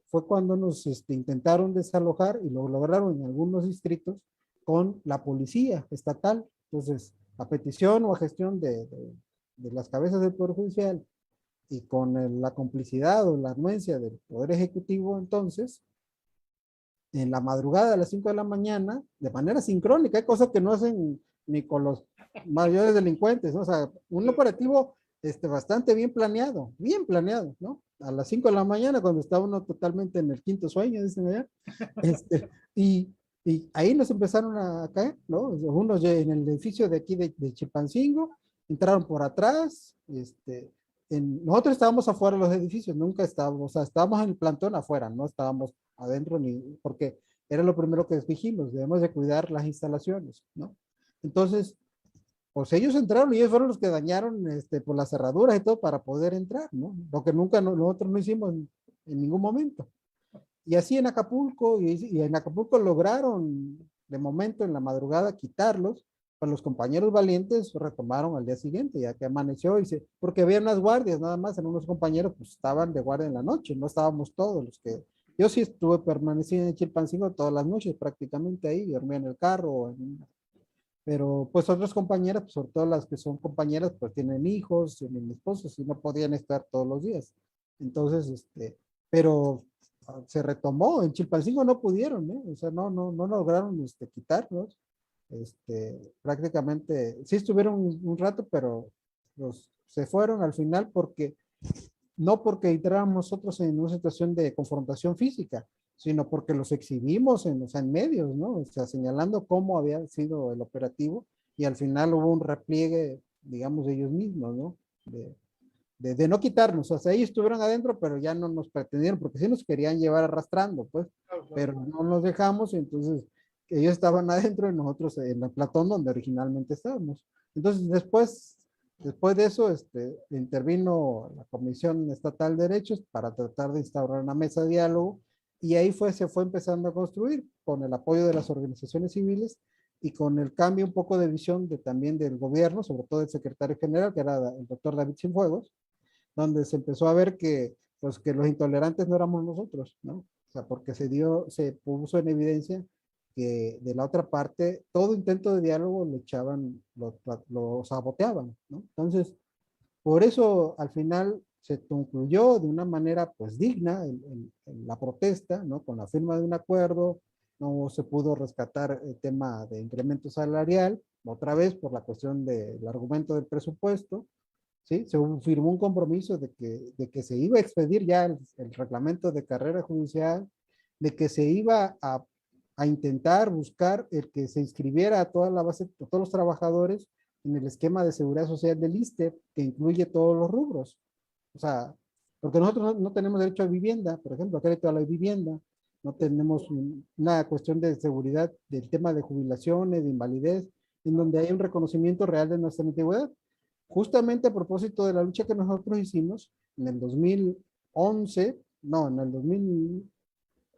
fue cuando nos intentaron desalojar y lo lograron en algunos distritos con la policía estatal. Entonces, a petición o a gestión de las cabezas del Poder Judicial y con la complicidad o la anuencia del Poder Ejecutivo, entonces, en la madrugada a las 5 de la mañana, de manera sincrónica, hay cosas que no hacen ni con los mayores delincuentes, ¿no? O sea, un operativo bastante bien planeado, ¿no? A las 5 de la mañana, cuando está uno totalmente en el quinto sueño, dicen allá, y, y ahí nos empezaron a caer, ¿no? Unos en el edificio de aquí de Chilpancingo, entraron por atrás, nosotros estábamos afuera de los edificios, nunca estábamos, o sea, estábamos en el plantón afuera, no estábamos adentro ni, porque era lo primero que dijimos, debemos de cuidar las instalaciones, ¿no? Entonces, pues ellos entraron y ellos fueron los que dañaron por las cerraduras y todo para poder entrar, ¿no? Lo que nunca nosotros no hicimos en ningún momento. Y así en Acapulco, y en Acapulco lograron de momento en la madrugada quitarlos, pues los compañeros valientes retomaron al día siguiente, ya que amaneció, porque había unas guardias nada más, en unos compañeros pues estaban de guardia en la noche, no estábamos todos los que, yo sí estuve permaneciendo en Chilpancingo todas las noches prácticamente ahí, dormía en el carro, pero pues otras compañeras, pues, sobre todo las que son compañeras, pues tienen hijos, tienen esposos y no podían estar todos los días. Entonces, pero se retomó, en Chilpancingo no pudieron, ¿eh? O sea, no lograron quitarlos. Prácticamente, sí estuvieron un rato, pero se fueron al final no porque entráramos nosotros en una situación de confrontación física, sino porque los exhibimos o sea, en medios, ¿no? O sea, señalando cómo había sido el operativo y al final hubo un repliegue, digamos, de ellos mismos, ¿no? De no quitarnos, o sea, ellos estuvieron adentro, pero ya no nos pretendieron, porque sí nos querían llevar arrastrando, pues, pero no nos dejamos y entonces ellos estaban adentro y nosotros en el platón donde originalmente estábamos. Entonces, después de eso, intervino la Comisión Estatal de Derechos para tratar de instaurar una mesa de diálogo y ahí se fue empezando a construir con el apoyo de las organizaciones civiles y con el cambio un poco de visión también del gobierno, sobre todo el secretario general, que era el doctor David Cienfuegos, donde se empezó a ver pues, que los intolerantes no éramos nosotros, ¿no? O sea, porque se puso en evidencia que de la otra parte todo intento de diálogo lo echaban, lo saboteaban, ¿no? Entonces, por eso al final se concluyó de una manera pues digna en la protesta, ¿no? Con la firma de un acuerdo, no se pudo rescatar el tema de incremento salarial, otra vez por la cuestión del argumento del presupuesto, ¿sí? Se firmó un compromiso de que se iba a expedir ya el reglamento de carrera judicial, de que se iba a intentar buscar el que se inscribiera a toda la base, a todos los trabajadores en el esquema de seguridad social del ISSSTE, que incluye todos los rubros. O sea, porque nosotros no tenemos derecho a vivienda, por ejemplo, a crédito a la vivienda, no tenemos una cuestión de seguridad del tema de jubilaciones, de invalidez, en donde hay un reconocimiento real de nuestra antigüedad. Justamente a propósito de la lucha que nosotros hicimos en el 2011, no, en el 2000,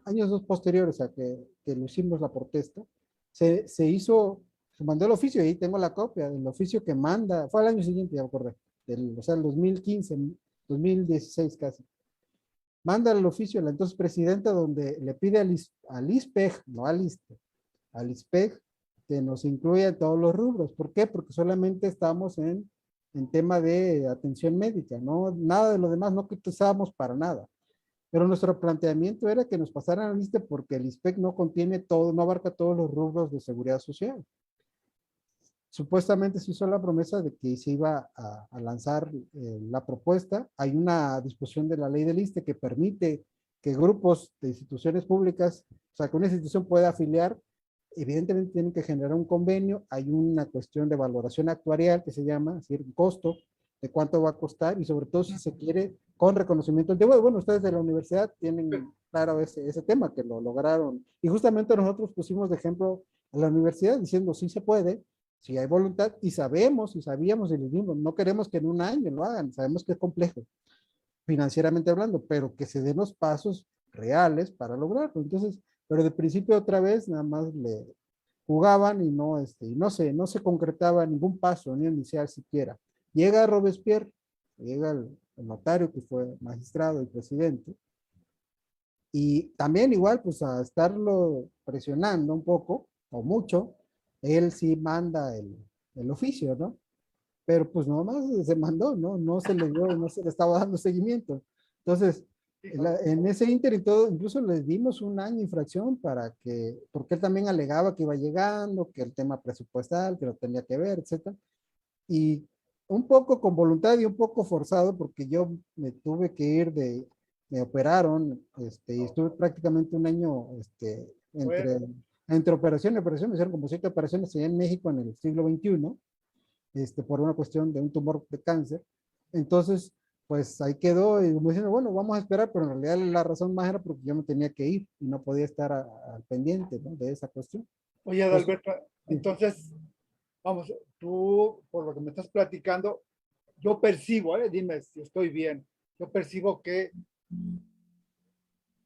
años dos posteriores a que lo hicimos la protesta, se hizo, se mandó el oficio, y ahí tengo la copia del oficio que manda, fue al año siguiente, ya me acordé, o sea, el 2015, 2016 casi. Manda el oficio a la entonces presidenta donde le pide al ISPEG, no al ISPE, al ISPEG, que nos incluya en todos los rubros. ¿Por qué? Porque solamente estamos en tema de atención médica, ¿no? Nada de lo demás, no critizábamos para nada. Pero nuestro planteamiento era que nos pasaran al ISSSTE porque el ISPEC no contiene todo, no abarca todos los rubros de seguridad social. Supuestamente se hizo la promesa de que se iba a lanzar la propuesta. Hay una disposición de la ley del ISSSTE que permite que grupos de instituciones públicas, o sea, que una institución pueda afiliar, evidentemente tienen que generar un convenio. Hay una cuestión de valoración actuarial que se llama, es decir, un costo de cuánto va a costar y sobre todo si se quiere con reconocimiento antiguo. Bueno, ustedes de la universidad tienen claro ese tema que lo lograron. Y justamente nosotros pusimos de ejemplo a la universidad diciendo sí se puede, si hay voluntad y sabemos y sabíamos y les dimos, no queremos que en un año lo hagan, sabemos que es complejo financieramente hablando, pero que se den los pasos reales para lograrlo. Entonces, pero de principio otra vez nada más le jugaban y no se concretaba ningún paso ni inicial siquiera. Llega Robespierre, llega el notario que fue magistrado y presidente, y también igual pues a estarlo presionando un poco o mucho, él sí manda el oficio, ¿no? Pero pues nomás se mandó, ¿no? No se le dio, no se le estaba dando seguimiento. Entonces, en ese ínter y todo, incluso les dimos un año de infracción para que, porque él también alegaba que iba llegando, que el tema presupuestal, que lo tenía que ver, etcétera. Y un poco con voluntad y un poco forzado, porque yo me tuve que ir me operaron, y estuve prácticamente un año, entre operación y operación, me hicieron como 7 operaciones allá en México en el siglo XXI, por una cuestión de un tumor de cáncer. Entonces, pues ahí quedó y como diciendo, bueno, vamos a esperar, pero en realidad la razón más era porque yo me tenía que ir y no podía estar al pendiente, ¿no?, de esa cuestión. Oye, Adalberto, entonces, vamos, tú, por lo que me estás platicando, yo percibo, dime si estoy bien, yo percibo que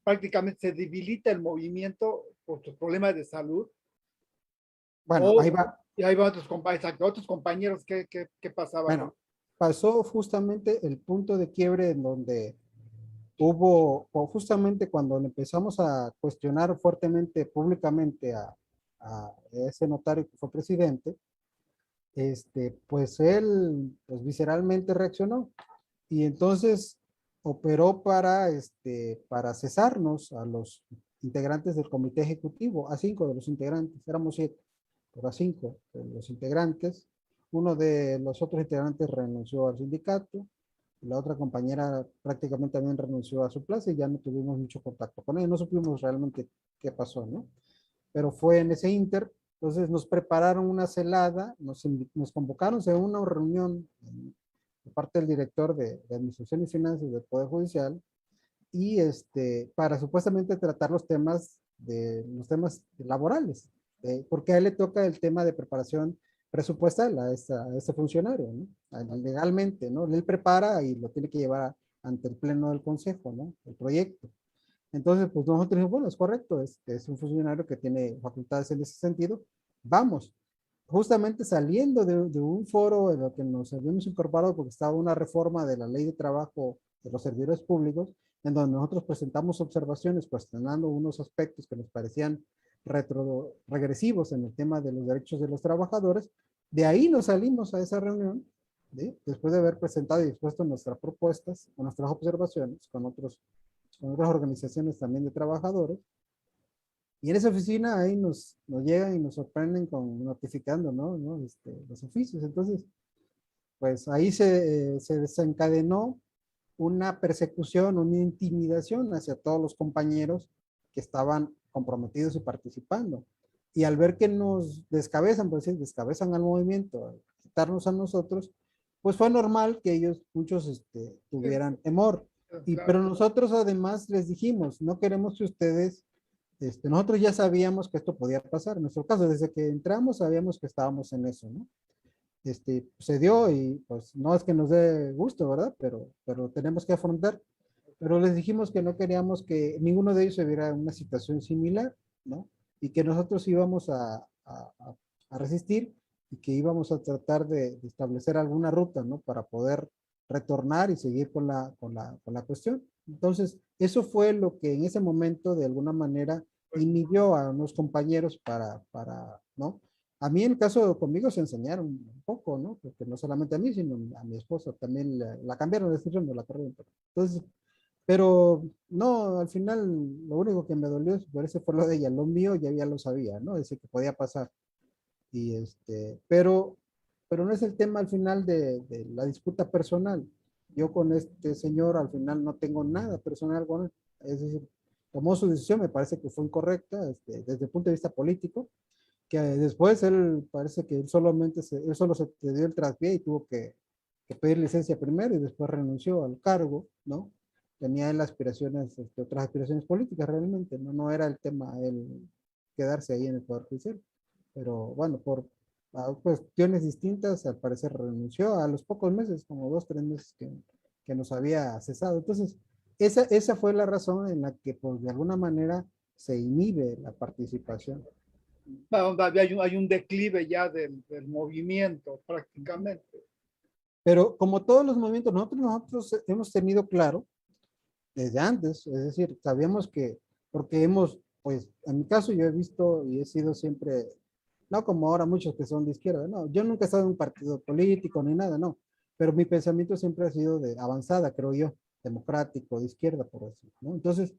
prácticamente se debilita el movimiento por tus problemas de salud. Bueno, ahí va. Y ahí van otros compañeros, ¿qué pasaba? Bueno, pasó justamente el punto de quiebre en donde hubo, o justamente cuando empezamos a cuestionar fuertemente, públicamente a ese notario que fue presidente, pues él, pues visceralmente reaccionó y entonces operó para cesarnos a los integrantes del comité ejecutivo, a 5 de los integrantes, éramos 7, pero a 5 de los integrantes. Uno de los otros integrantes renunció al sindicato, la otra compañera prácticamente también renunció a su plaza y ya no tuvimos mucho contacto con ella, no supimos realmente qué pasó, ¿no? Pero fue en ese inter, entonces nos prepararon una celada, nos convocaron a una reunión de parte del director de Administración y Finanzas del Poder Judicial y para supuestamente tratar los temas laborales, porque a él le toca el tema de preparación presupuestal a ese funcionario, ¿no? Legalmente, ¿no? Él prepara y lo tiene que llevar ante el pleno del consejo, ¿no? El proyecto. Entonces, pues nosotros dijimos, bueno, es correcto, es un funcionario que tiene facultades en ese sentido, vamos. Justamente saliendo de un foro en lo que nos habíamos incorporado porque estaba una reforma de la ley de trabajo de los servidores públicos, en donde nosotros presentamos observaciones cuestionando unos aspectos que nos parecían regresivos en el tema de los derechos de los trabajadores. De ahí nos salimos a esa reunión, ¿sí?, después de haber presentado y expuesto nuestras propuestas o nuestras observaciones con otras organizaciones también de trabajadores. Y en esa oficina ahí nos llegan y nos sorprenden notificando, ¿no? Los oficios. Entonces, pues ahí se desencadenó una persecución, una intimidación hacia todos los compañeros que estaban comprometidos y participando. Y al ver que nos descabezan, pues sí, descabezan al movimiento, afectarnos a nosotros, pues fue normal que ellos, muchos, tuvieran temor. Pero nosotros además les dijimos, no queremos que ustedes, nosotros ya sabíamos que esto podía pasar. En nuestro caso, desde que entramos, sabíamos que estábamos en eso, ¿no? Se dio y pues no es que nos dé gusto, ¿verdad? Pero tenemos que afrontar. Pero les dijimos que no queríamos que ninguno de ellos se viera en una situación similar, ¿no? Y que nosotros íbamos a resistir y que íbamos a tratar de establecer alguna ruta, ¿no? Para poder retornar y seguir con la cuestión. Entonces, eso fue lo que en ese momento, de alguna manera, inhibió a unos compañeros ¿no? A mí, en el caso conmigo, se enseñaron un poco, ¿no? Porque no solamente a mí, sino a mi esposa también la cambiaron de decisión, no la corrieron. Entonces, pero no, al final lo único que me dolió por eso fue lo de ella. Lo mío ya lo sabía, ¿no? Decir que podía pasar. Y pero no es el tema al final de la disputa personal. Yo con este señor al final no tengo nada personal con él. Es decir, tomó su decisión, me parece que fue incorrecta desde el punto de vista político, que después él parece que él solo se dio el traspié y tuvo que pedir licencia primero y después renunció al cargo, ¿no? Tenía él aspiraciones, otras aspiraciones políticas realmente, no era el tema él quedarse ahí en el Poder Judicial. Pero bueno, por cuestiones distintas, al parecer renunció a los pocos meses, como 2, 3 meses que nos había cesado. Entonces, esa fue la razón en la que, pues, de alguna manera se inhibe la participación. Hay un declive ya del movimiento prácticamente. Pero como todos los movimientos, nosotros hemos tenido claro desde antes, es decir, sabíamos que, porque pues, en mi caso yo he visto y he sido siempre, no como ahora muchos que son de izquierda, no, yo nunca he estado en un partido político ni nada, no, pero mi pensamiento siempre ha sido de avanzada, creo yo, democrático, de izquierda, por decirlo, ¿no? Entonces,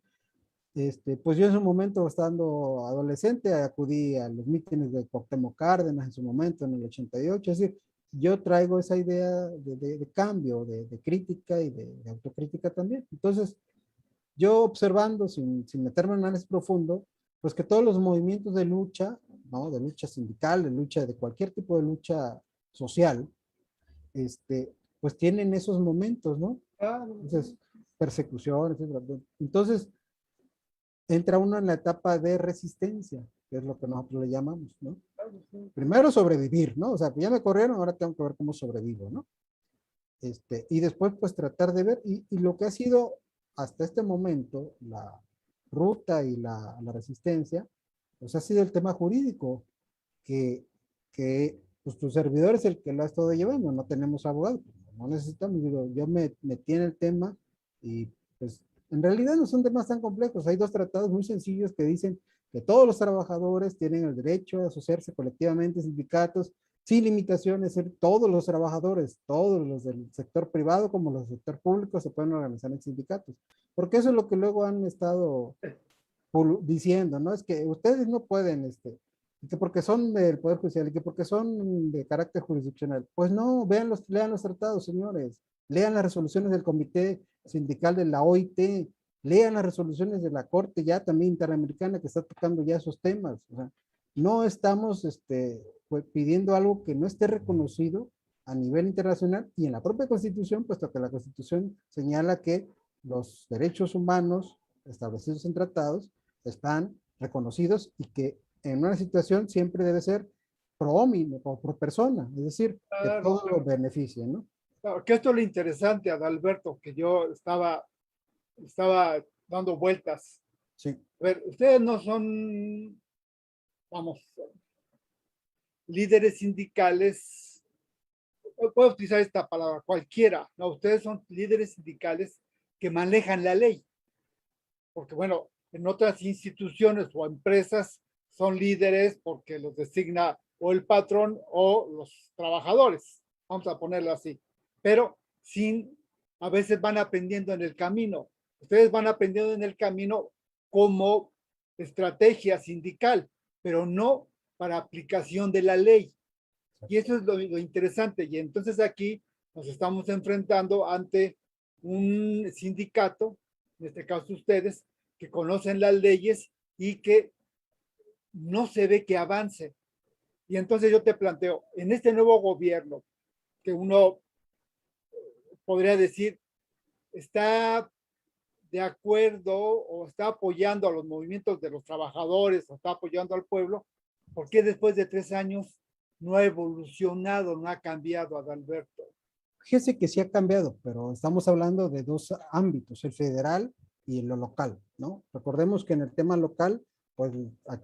pues yo en su momento, estando adolescente, acudí a los mítines de Cuauhtémoc Cárdenas en su momento, en el 88, es decir, yo traigo esa idea de cambio, de crítica y de autocrítica también. Entonces, yo observando, sin meterme en análisis profundo, pues que todos los movimientos de lucha, ¿no? De lucha sindical, de lucha, de cualquier tipo de lucha social, pues tienen esos momentos, ¿no? Entonces, persecución, etcétera. Entonces, entra uno en la etapa de resistencia, que es lo que nosotros le llamamos, ¿no? Primero sobrevivir, ¿no? O sea, ya me corrieron, ahora tengo que ver cómo sobrevivo, ¿no? Y después, pues, tratar de ver, y lo que ha sido hasta este momento, la ruta y la resistencia, pues ha sido el tema jurídico, que pues tu servidor es el que lo ha estado llevando, no tenemos abogado, no necesitamos, digo, yo me metí en el tema y pues en realidad no son temas tan complejos, hay 2 tratados muy sencillos que dicen que todos los trabajadores tienen el derecho a asociarse colectivamente en sindicatos sin limitaciones, todos los trabajadores, todos los del sector privado como los del sector público se pueden organizar en sindicatos, porque eso es lo que luego han estado diciendo, ¿no? Es que ustedes no pueden, y que porque son del Poder Judicial y que porque son de carácter jurisdiccional. Pues no, lean los tratados, señores, lean las resoluciones del Comité Sindical de la OIT, lean las resoluciones de la Corte ya también interamericana que está tocando ya esos temas. O sea, no estamos pues, pidiendo algo que no esté reconocido a nivel internacional y en la propia Constitución, puesto que la Constitución señala que los derechos humanos establecidos en tratados están reconocidos y que en una situación siempre debe ser pro homine, por persona, es decir, que todo lo beneficie, ¿no? Claro, que esto es lo interesante, Adalberto, que yo estaba dando vueltas. Sí. A ver, ustedes no son, vamos, líderes sindicales, puedo utilizar esta palabra, cualquiera, no, ustedes son líderes sindicales que manejan la ley. Porque bueno, en otras instituciones o empresas son líderes porque los designa o el patrón o los trabajadores, vamos a ponerlo así, pero a veces van aprendiendo en el camino. Ustedes van aprendiendo en el camino como estrategia sindical, pero no para aplicación de la ley. Y eso es lo interesante. Y entonces aquí nos estamos enfrentando ante un sindicato, en este caso ustedes, que conocen las leyes y que no se ve que avance. Y entonces yo te planteo, en este nuevo gobierno, que uno podría decir, está de acuerdo o está apoyando a los movimientos de los trabajadores o está apoyando al pueblo, ¿por qué después de 3 años no ha evolucionado, no ha cambiado, Adalberto? Fíjese que sí ha cambiado, pero estamos hablando de dos ámbitos, el federal y lo local, ¿no? Recordemos que en el tema local, pues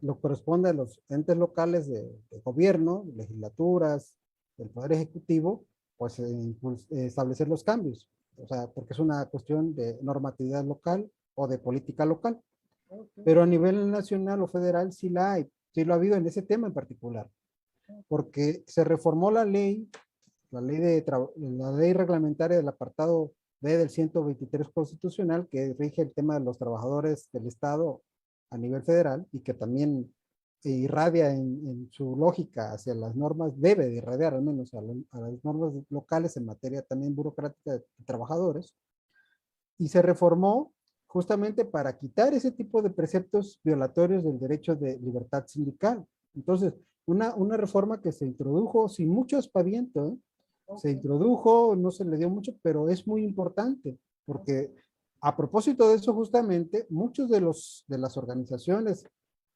lo corresponde a los entes locales de gobierno, legislaturas, del Poder Ejecutivo, pues establecer los cambios, o sea, porque es una cuestión de normatividad local o de política local. Okay. Pero a nivel nacional o federal sí la hay, sí lo ha habido en ese tema en particular, porque se reformó la ley la ley reglamentaria del apartado B del 123 constitucional que rige el tema de los trabajadores del Estado a nivel federal y que también irradia en su lógica hacia las normas, debe de irradiar al menos a las normas locales en materia también burocrática de trabajadores, y se reformó justamente para quitar ese tipo de preceptos violatorios del derecho de libertad sindical. Entonces, una reforma que se introdujo sin mucho aspaviento, ¿eh? Se introdujo, no se le dio mucho, pero es muy importante, porque a propósito de eso justamente, muchos de las organizaciones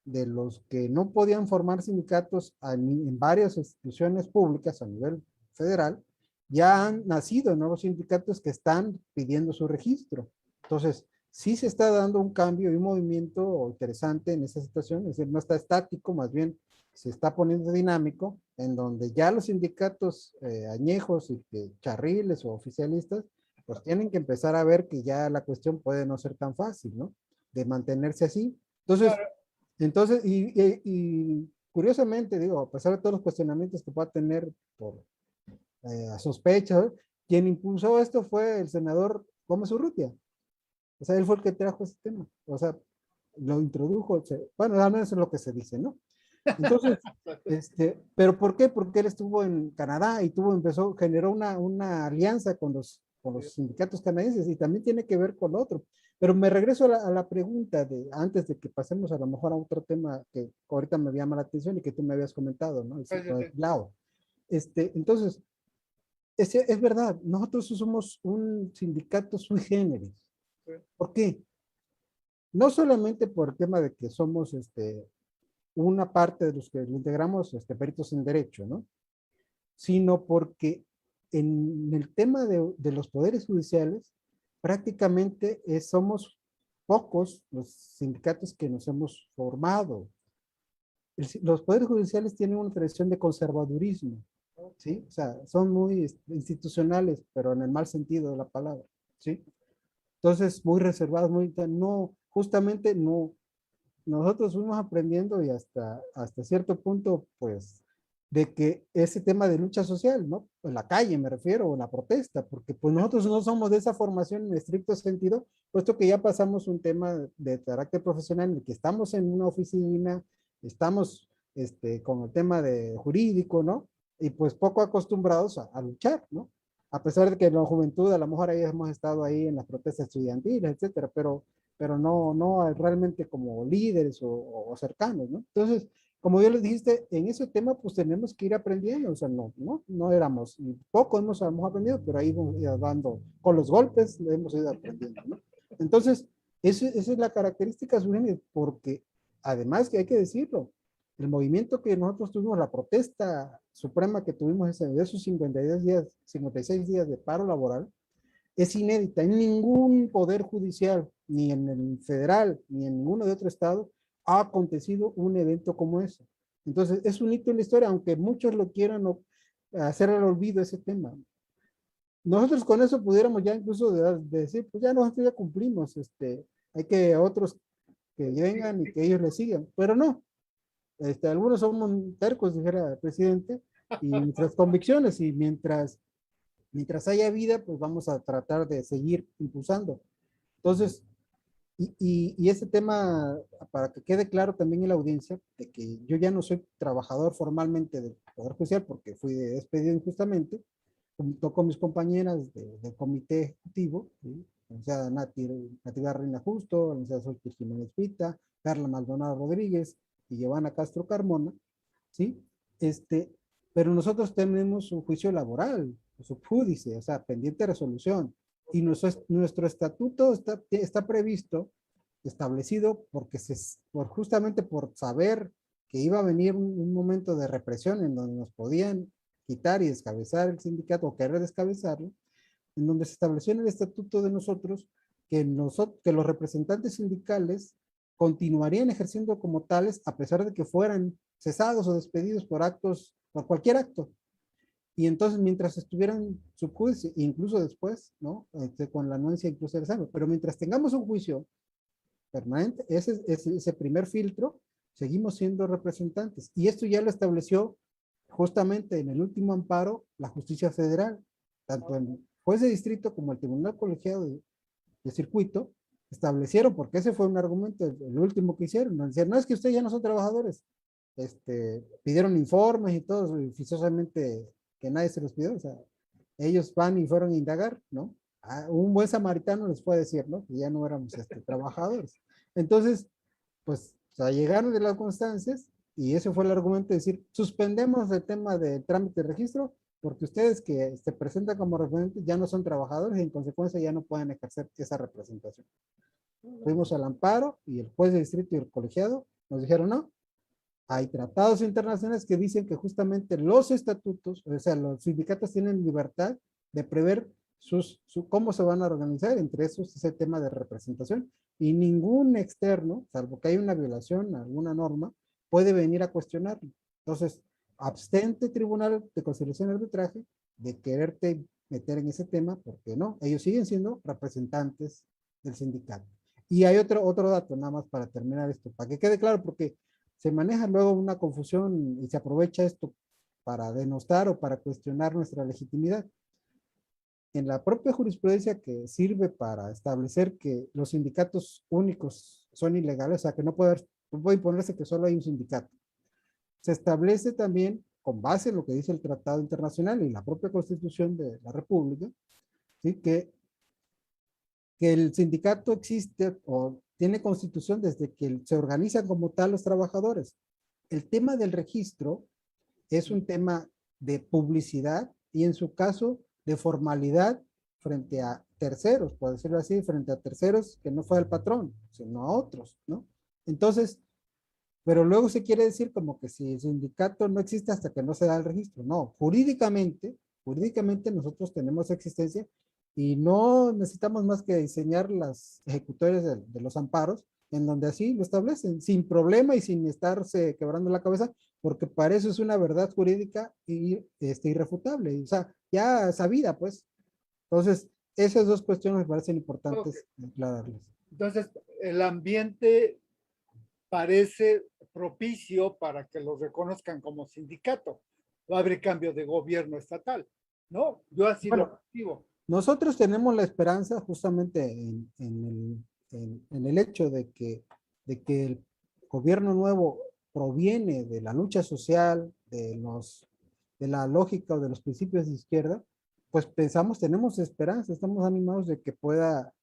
de los que no podían formar sindicatos en varias instituciones públicas a nivel federal, ya han nacido nuevos sindicatos que están pidiendo su registro. Entonces, sí se está dando un cambio y un movimiento interesante en esa situación, es decir, no está estático, más bien se está poniendo dinámico, en donde ya los sindicatos añejos y charriles o oficialistas, pues tienen que empezar a ver que ya la cuestión puede no ser tan fácil, ¿no? De mantenerse así. Entonces, y curiosamente, digo, a pesar de todos los cuestionamientos que pueda tener por sospecha, quien impulsó esto fue el senador Gómez Urrutia. O sea, él fue el que trajo ese tema. O sea, lo introdujo. Bueno, al menos es lo que se dice, ¿no? Entonces, ¿pero por qué? Porque él estuvo en Canadá y generó una alianza con los sindicatos canadienses y también tiene que ver con otro. Pero me regreso a la pregunta antes de que pasemos a lo mejor a otro tema que ahorita me llama la atención y que tú me habías comentado, ¿no? El Lao. Entonces, es verdad, nosotros somos un sindicato sui generis. ¿Por qué? No solamente por el tema de que somos una parte de los que lo integramos peritos en derecho, ¿no? Sino porque en el tema de los poderes judiciales, prácticamente somos pocos los sindicatos que nos hemos formado. Los poderes judiciales tienen una tradición de conservadurismo, ¿sí? O sea, son muy institucionales, pero en el mal sentido de la palabra, ¿sí? Entonces, muy reservados, no, justamente no, nosotros fuimos aprendiendo y hasta cierto punto, pues, de que ese tema de lucha social, ¿no? En la calle me refiero, o en la protesta, porque pues nosotros no somos de esa formación en estricto sentido, puesto que ya pasamos un tema de carácter profesional en el que estamos en una oficina, estamos con el tema de jurídico, ¿no? Y pues poco acostumbrados a luchar, ¿no? A pesar de que en la juventud a lo mejor ahí hemos estado ahí en las protestas estudiantiles, etcétera, pero no realmente como líderes o cercanos, ¿no? Entonces, como yo les dijiste, en ese tema pues tenemos que ir aprendiendo, o sea, no éramos, poco hemos aprendido, pero ahí hemos ido dando, con los golpes hemos ido aprendiendo, ¿no? Entonces, esa es la característica suya, porque además que hay que decirlo, el movimiento que nosotros tuvimos, la protesta suprema que tuvimos de esos 52 días, 56 días de paro laboral, es inédita. En ningún poder judicial, ni en el federal, ni en ninguno de otro estado, ha acontecido un evento como ese. Entonces, es un hito en la historia, aunque muchos lo quieran hacer al olvido ese tema. Nosotros con eso pudiéramos ya incluso decir, pues ya nosotros ya cumplimos, hay que otros que vengan y que ellos le sigan, pero no. Algunos somos tercos, dijera el presidente, y nuestras convicciones, y mientras haya vida, pues vamos a tratar de seguir impulsando. Entonces, y ese tema, para que quede claro también en la audiencia, de que yo ya no soy trabajador formalmente del Poder Judicial porque fui despedido injustamente, junto con mis compañeras del comité ejecutivo, ¿sí? O sea, Natividad Reina Justo, la licenciada Sol Jiménez Pita, Carla Maldonado Rodríguez y Giovanna Castro Carmona, ¿sí? Este, pero nosotros tenemos un juicio laboral, sub judice, o sea, pendiente de resolución. Y nuestro estatuto está previsto, establecido, porque justamente por saber que iba a venir un momento de represión en donde nos podían quitar y descabezar el sindicato o querer descabezarlo, en donde se estableció en el estatuto de nosotros que los representantes sindicales continuarían ejerciendo como tales a pesar de que fueran cesados o despedidos por cualquier acto. Y entonces, mientras estuvieran su juicio, incluso después, ¿no? Con la anuencia incluso del examen, pero mientras tengamos un juicio permanente, ese primer filtro, seguimos siendo representantes. Y esto ya lo estableció justamente en el último amparo la justicia federal, tanto el juez de distrito como el tribunal colegiado de circuito, establecieron, porque ese fue un argumento, el último que hicieron, no, decían, no es que ustedes ya no son trabajadores, pidieron informes y todo, oficiosamente que nadie se los pidió, o sea, ellos van y fueron a indagar, ¿no? Un buen samaritano les puede decir, ¿no? Que ya no éramos trabajadores. Entonces, pues, o sea, llegaron de las constancias y ese fue el argumento de decir, suspendemos el tema del trámite de registro porque ustedes que se presentan como referentes ya no son trabajadores y en consecuencia ya no pueden ejercer esa representación. Fuimos al amparo y el juez de distrito y el colegiado nos dijeron, no, hay tratados internacionales que dicen que justamente los estatutos, o sea, los sindicatos tienen libertad de prever cómo se van a organizar, entre esos ese tema de representación, y ningún externo, salvo que haya una violación a alguna norma, puede venir a cuestionarlo. Entonces, abstente Tribunal de Conciliación y Arbitraje de quererte meter en ese tema, porque no, ellos siguen siendo representantes del sindicato. Y hay otro dato, nada más para terminar esto, para que quede claro, porque se maneja luego una confusión y se aprovecha esto para denostar o para cuestionar nuestra legitimidad. En la propia jurisprudencia que sirve para establecer que los sindicatos únicos son ilegales, o sea, que no puede imponerse que solo hay un sindicato. Se establece también, con base en lo que dice el Tratado Internacional y la propia Constitución de la República, ¿sí? que el sindicato existe o tiene constitución desde que se organizan como tal los trabajadores. El tema del registro es un tema de publicidad y en su caso de formalidad frente a terceros, por decirlo así, frente a terceros que no fue el patrón, sino a otros, ¿no? Entonces, pero luego se quiere decir como que si el sindicato no existe hasta que no se da el registro. No, jurídicamente nosotros tenemos existencia y no necesitamos más que diseñar las ejecutorias de los amparos en donde así lo establecen, sin problema y sin estarse quebrando la cabeza, porque para eso es una verdad jurídica irrefutable, o sea, ya sabida, pues. Entonces, esas dos cuestiones me parecen importantes aclararles. Entonces, el ambiente parece propicio para que los reconozcan como sindicato. Va a haber cambio de gobierno estatal, ¿no? Yo así lo percibo. Nosotros tenemos la esperanza justamente en el hecho de que el gobierno nuevo proviene de la lucha social, de la lógica o de los principios de izquierda, pues pensamos, tenemos esperanza, estamos animados de que pueda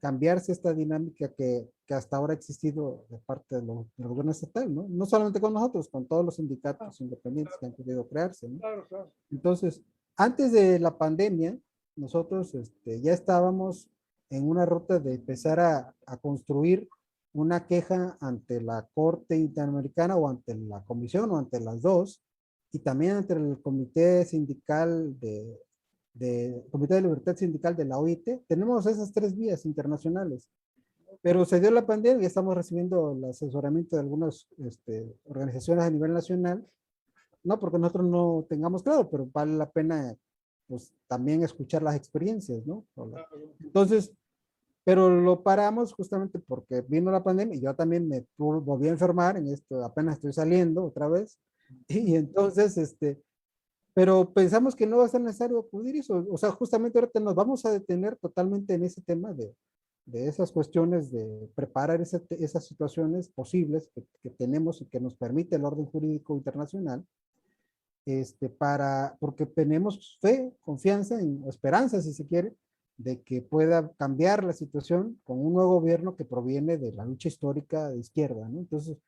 cambiarse esta dinámica que hasta ahora ha existido de parte del gobierno estatal, ¿no? No solamente con nosotros, con todos los sindicatos independientes que han podido crearse, ¿no? Claro. Entonces, antes de la pandemia, nosotros ya estábamos en una ruta de empezar a construir una queja ante la Corte Interamericana o ante la Comisión o ante las dos, y también ante el Comité Sindical Comité de Libertad Sindical de la OIT. Tenemos esas tres vías internacionales. Pero se dio la pandemia y estamos recibiendo el asesoramiento de algunas organizaciones a nivel nacional, no porque nosotros no tengamos claro, pero vale la pena pues también escuchar las experiencias, ¿no? Entonces, pero lo paramos justamente porque vino la pandemia y yo también me volví a enfermar en esto, apenas estoy saliendo otra vez, y entonces, pero pensamos que no va a ser necesario acudir eso, o sea, justamente ahorita nos vamos a detener totalmente en ese tema de esas cuestiones de preparar esas situaciones posibles que tenemos y que nos permite el orden jurídico internacional, porque tenemos fe, confianza, esperanza, si se quiere, de que pueda cambiar la situación con un nuevo gobierno que proviene de la lucha histórica de izquierda, ¿no? Entonces,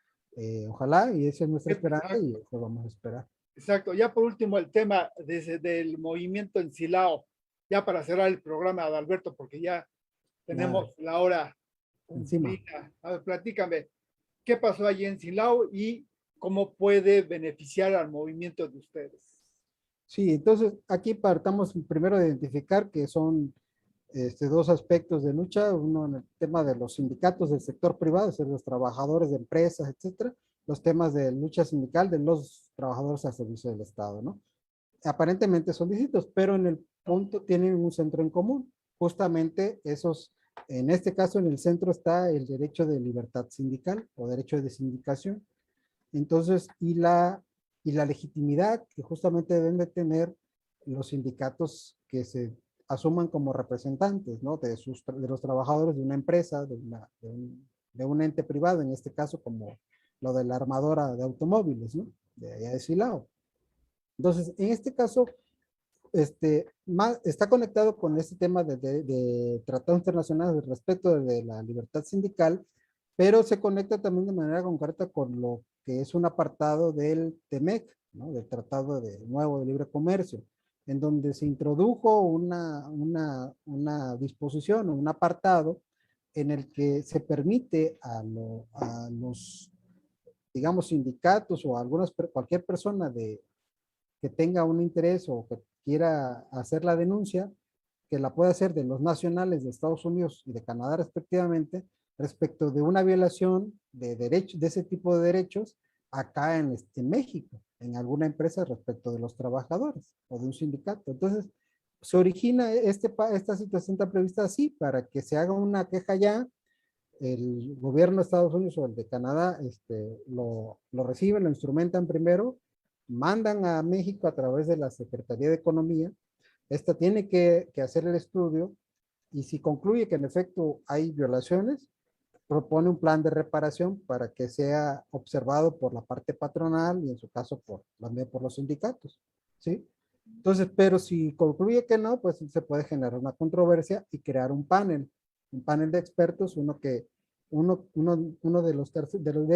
ojalá, y esa es nuestra esperanza y eso vamos a esperar. Exacto. Ya por último, el tema del movimiento en Silao, ya para cerrar el programa de Alberto, porque ya tenemos la hora encima. cumplida. A ver, platícame, ¿qué pasó allí en Silao y cómo puede beneficiar al movimiento de ustedes? Sí, entonces aquí partamos primero de identificar que son dos aspectos de lucha, uno en el tema de los sindicatos del sector privado, es decir, los trabajadores de empresas, etcétera, los temas de lucha sindical de los trabajadores al servicio del Estado, ¿no? Aparentemente son distintos, pero en el punto tienen un centro en común, justamente esos, en este caso en el centro está el derecho de libertad sindical o derecho de sindicación. Entonces, y la legitimidad que justamente deben de tener los sindicatos que se asuman como representantes, ¿no? De los trabajadores de una empresa, de un ente privado, en este caso como lo de la armadora de automóviles, ¿no? De allá de Silao. Entonces, en este caso, está conectado con este tema de tratados internacionales de respeto de la libertad sindical, pero se conecta también de manera concreta con lo que es un apartado del TEMEC, ¿no? Del Tratado Nuevo de Libre Comercio, en donde se introdujo una disposición o un apartado en el que se permite a los, digamos, sindicatos o a cualquier persona que tenga un interés o que quiera hacer la denuncia, que la puede hacer de los nacionales de Estados Unidos y de Canadá respectivamente, respecto de una violación de derechos, de ese tipo de derechos acá en México, en alguna empresa respecto de los trabajadores o de un sindicato. Entonces, se origina esta situación tan prevista así, para que se haga una queja ya, el gobierno de Estados Unidos o el de Canadá lo reciben, lo instrumentan primero, mandan a México a través de la Secretaría de Economía. Esta tiene que hacer el estudio y si concluye que en efecto hay violaciones, propone un plan de reparación para que sea observado por la parte patronal y en su caso también por los sindicatos, ¿sí? Entonces, pero si concluye que no, pues se puede generar una controversia y crear un panel de expertos, uno de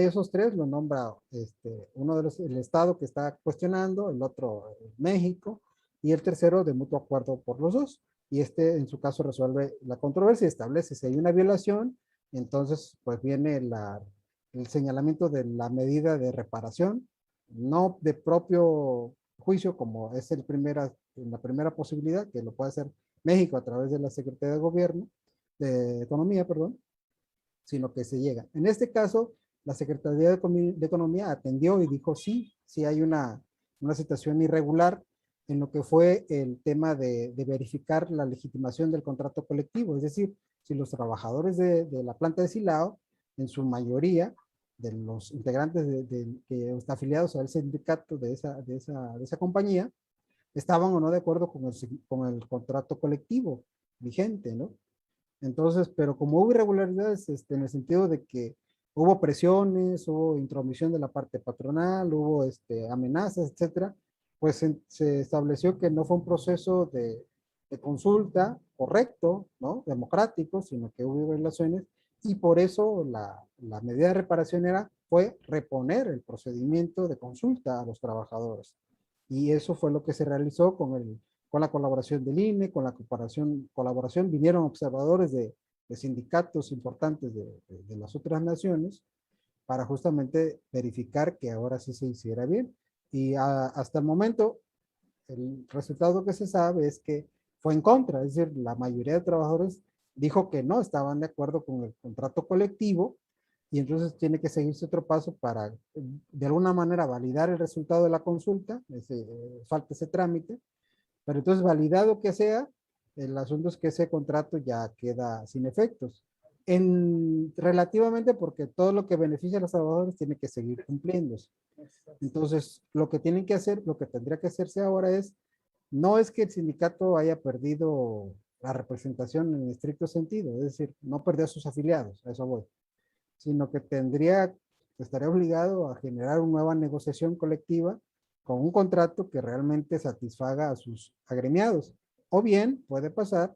esos tres lo nombra uno de el Estado que está cuestionando, el otro México, y el tercero de mutuo acuerdo por los dos. Y en su caso resuelve la controversia y establece si hay una violación, entonces pues viene el señalamiento de la medida de reparación, no de propio juicio como es la primera posibilidad, que lo puede hacer México a través de la Secretaría de Gobierno, de Economía, perdón, sino que se llega. En este caso, la Secretaría de Economía atendió y dijo sí, sí hay una situación irregular en lo que fue el tema de verificar la legitimación del contrato colectivo, es decir, si los trabajadores de la planta de Silao, en su mayoría, de los integrantes que están afiliados al sindicato de esa compañía, estaban o no de acuerdo con el contrato colectivo vigente, ¿no? Entonces, pero como hubo irregularidades en el sentido de que hubo presiones, hubo intromisión de la parte patronal, hubo amenazas, etcétera, pues se estableció que no fue un proceso de consulta correcto, ¿no? Democrático, sino que hubo violaciones y por eso la medida de reparación fue reponer el procedimiento de consulta a los trabajadores. Y eso fue lo que se realizó con la colaboración del INE, con la colaboración vinieron observadores de sindicatos importantes de las otras naciones para justamente verificar que ahora sí se hiciera bien. Y hasta el momento, el resultado que se sabe es que fue en contra, es decir, la mayoría de trabajadores dijo que no estaban de acuerdo con el contrato colectivo y entonces tiene que seguirse otro paso para de alguna manera validar el resultado de la consulta, falta ese trámite, pero entonces, validado que sea, el asunto es que ese contrato ya queda sin efectos. Relativamente porque todo lo que beneficia a los trabajadores tiene que seguir cumpliéndose. Entonces, lo que tienen que hacer, lo que tendría que hacerse ahora no es que el sindicato haya perdido la representación en estricto sentido, es decir, no perdió a sus afiliados, a eso voy, sino que estaría obligado a generar una nueva negociación colectiva con un contrato que realmente satisfaga a sus agremiados. O bien puede pasar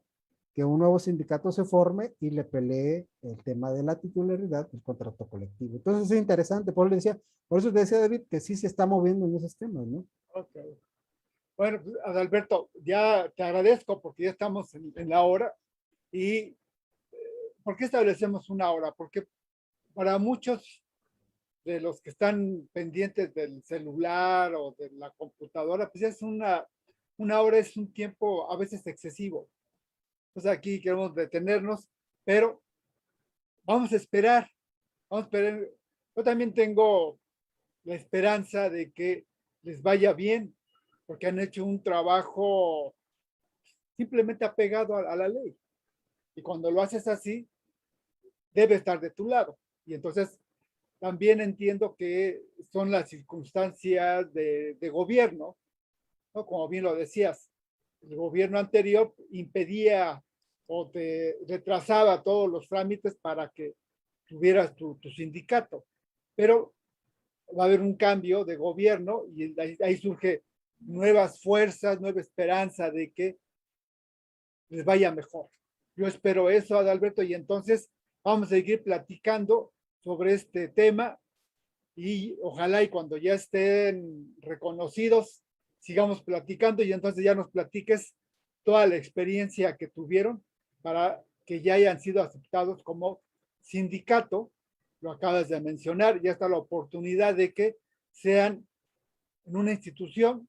que un nuevo sindicato se forme y le pelee el tema de la titularidad del contrato colectivo. Entonces es interesante, por eso te decía David, que sí se está moviendo en esos temas, ¿no? Ok. Bueno, pues, Adalberto, ya te agradezco porque ya estamos en la hora. ¿Y por qué establecemos una hora? Porque para muchos de los que están pendientes del celular o de la computadora, pues es una hora es un tiempo a veces excesivo. Entonces aquí queremos detenernos, pero vamos a esperar, vamos a esperar. Yo también tengo la esperanza de que les vaya bien, porque han hecho un trabajo simplemente apegado a la ley. Y cuando lo haces así, debe estar de tu lado. Y entonces también entiendo que son las circunstancias de gobierno, ¿no? Como bien lo decías, el gobierno anterior impedía o te retrasaba todos los trámites para que tuvieras tu sindicato. Pero va a haber un cambio de gobierno y ahí surge nuevas fuerzas, nueva esperanza de que les vaya mejor. Yo espero eso, Adalberto, y entonces vamos a seguir platicando sobre este tema y ojalá y cuando ya estén reconocidos, sigamos platicando y entonces ya nos platiques toda la experiencia que tuvieron para que ya hayan sido aceptados como sindicato, lo acabas de mencionar, ya está la oportunidad de que sean en una institución,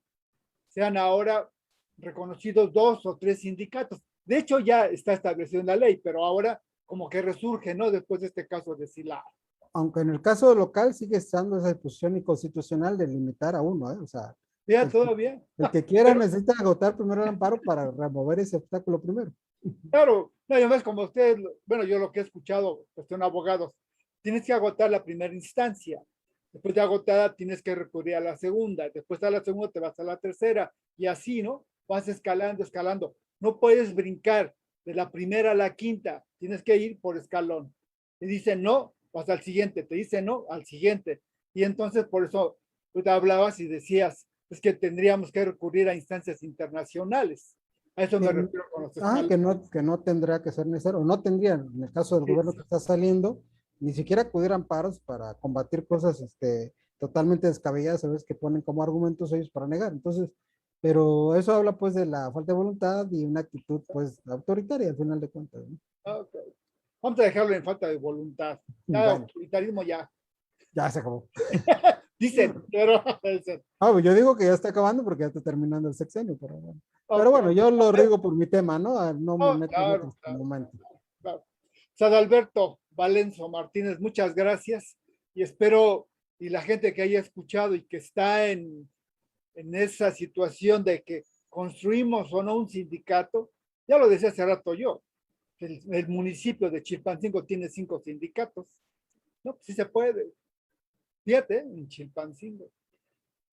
sean ahora reconocidos 2 o 3 sindicatos. De hecho, ya está establecido en la ley, pero ahora como que resurge, ¿no? Después de este caso de Silao. Aunque en el caso local sigue estando esa disposición inconstitucional de limitar a uno, ¿eh? O sea, Ya el que, todavía. el que quiera necesita agotar primero el amparo para remover ese obstáculo primero. Claro, no, y además como ustedes, bueno, yo lo que he escuchado, pues son abogados, tienes que agotar la primera instancia. Después de agotada tienes que recurrir a la segunda. Después de la segunda te vas a la tercera. Y así, ¿no? Vas escalando, escalando. No puedes brincar de la primera a la quinta. Tienes que ir por escalón. Te dicen no, vas al siguiente. Te dicen no, al siguiente. Y entonces por eso tú te hablabas y decías, es que tendríamos que recurrir a instancias internacionales. A eso me refiero con los escalones. Que no tendrá que ser necesario, o no tendrían, en el caso del Sí, gobierno que está saliendo, ni siquiera acudir a amparos para combatir cosas totalmente descabelladas, a veces que ponen como argumentos ellos para negar. Entonces, pero eso habla pues de la falta de voluntad y una actitud pues autoritaria al final de cuentas, ¿no? okay. Vamos a dejarlo en falta de voluntad. Ya, Bueno, autoritarismo ya. ya se acabó. Dicen, pero Pues yo digo que ya está acabando porque ya está terminando el sexenio, pero bueno. Pero okay. bueno, yo lo digo por mi tema, ¿no? No me Oh, meto en claro, otros claro, momentos. claro. Adalberto Valenzo Martínez, muchas gracias y espero y la gente que haya escuchado y que está en esa situación de que construimos o no un sindicato, ya lo decía hace rato yo, el municipio de Chilpancingo tiene 5 sindicatos, ¿no? Pues sí se puede, fíjate, en Chilpancingo.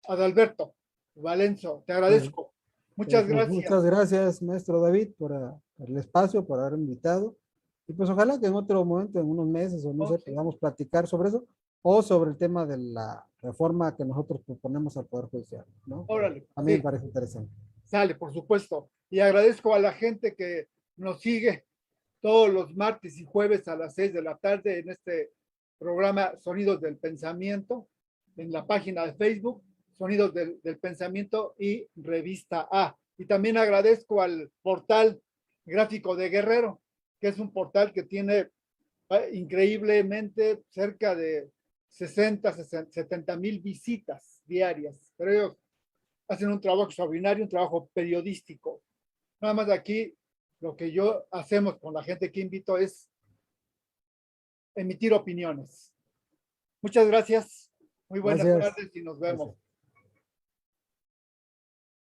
Adalberto Valenzo, te Bueno, agradezco. Muchas pues muchas gracias. gracias, maestro David, por el espacio, por haber invitado. Y pues ojalá que en otro momento, en unos meses o no Oh, sé, sí. podamos platicar sobre eso o sobre el tema de la reforma que nosotros proponemos al Poder Judicial, ¿no? Órale, A mí me sí, parece interesante. sale, por supuesto. Y agradezco a la gente que nos sigue todos los martes y jueves a las 6 de la tarde en este programa Sonidos del Pensamiento, en la página de Facebook, Sonidos del Pensamiento y Revista A. Y también agradezco al portal gráfico de Guerrero, que es un portal que tiene increíblemente cerca de 60, 70,000 visitas diarias. Pero ellos hacen un trabajo extraordinario, un trabajo periodístico. Nada más aquí, lo que yo hacemos con la gente que invito es emitir opiniones. Muchas gracias. Muy buenas Gracias. tardes y nos vemos. Gracias.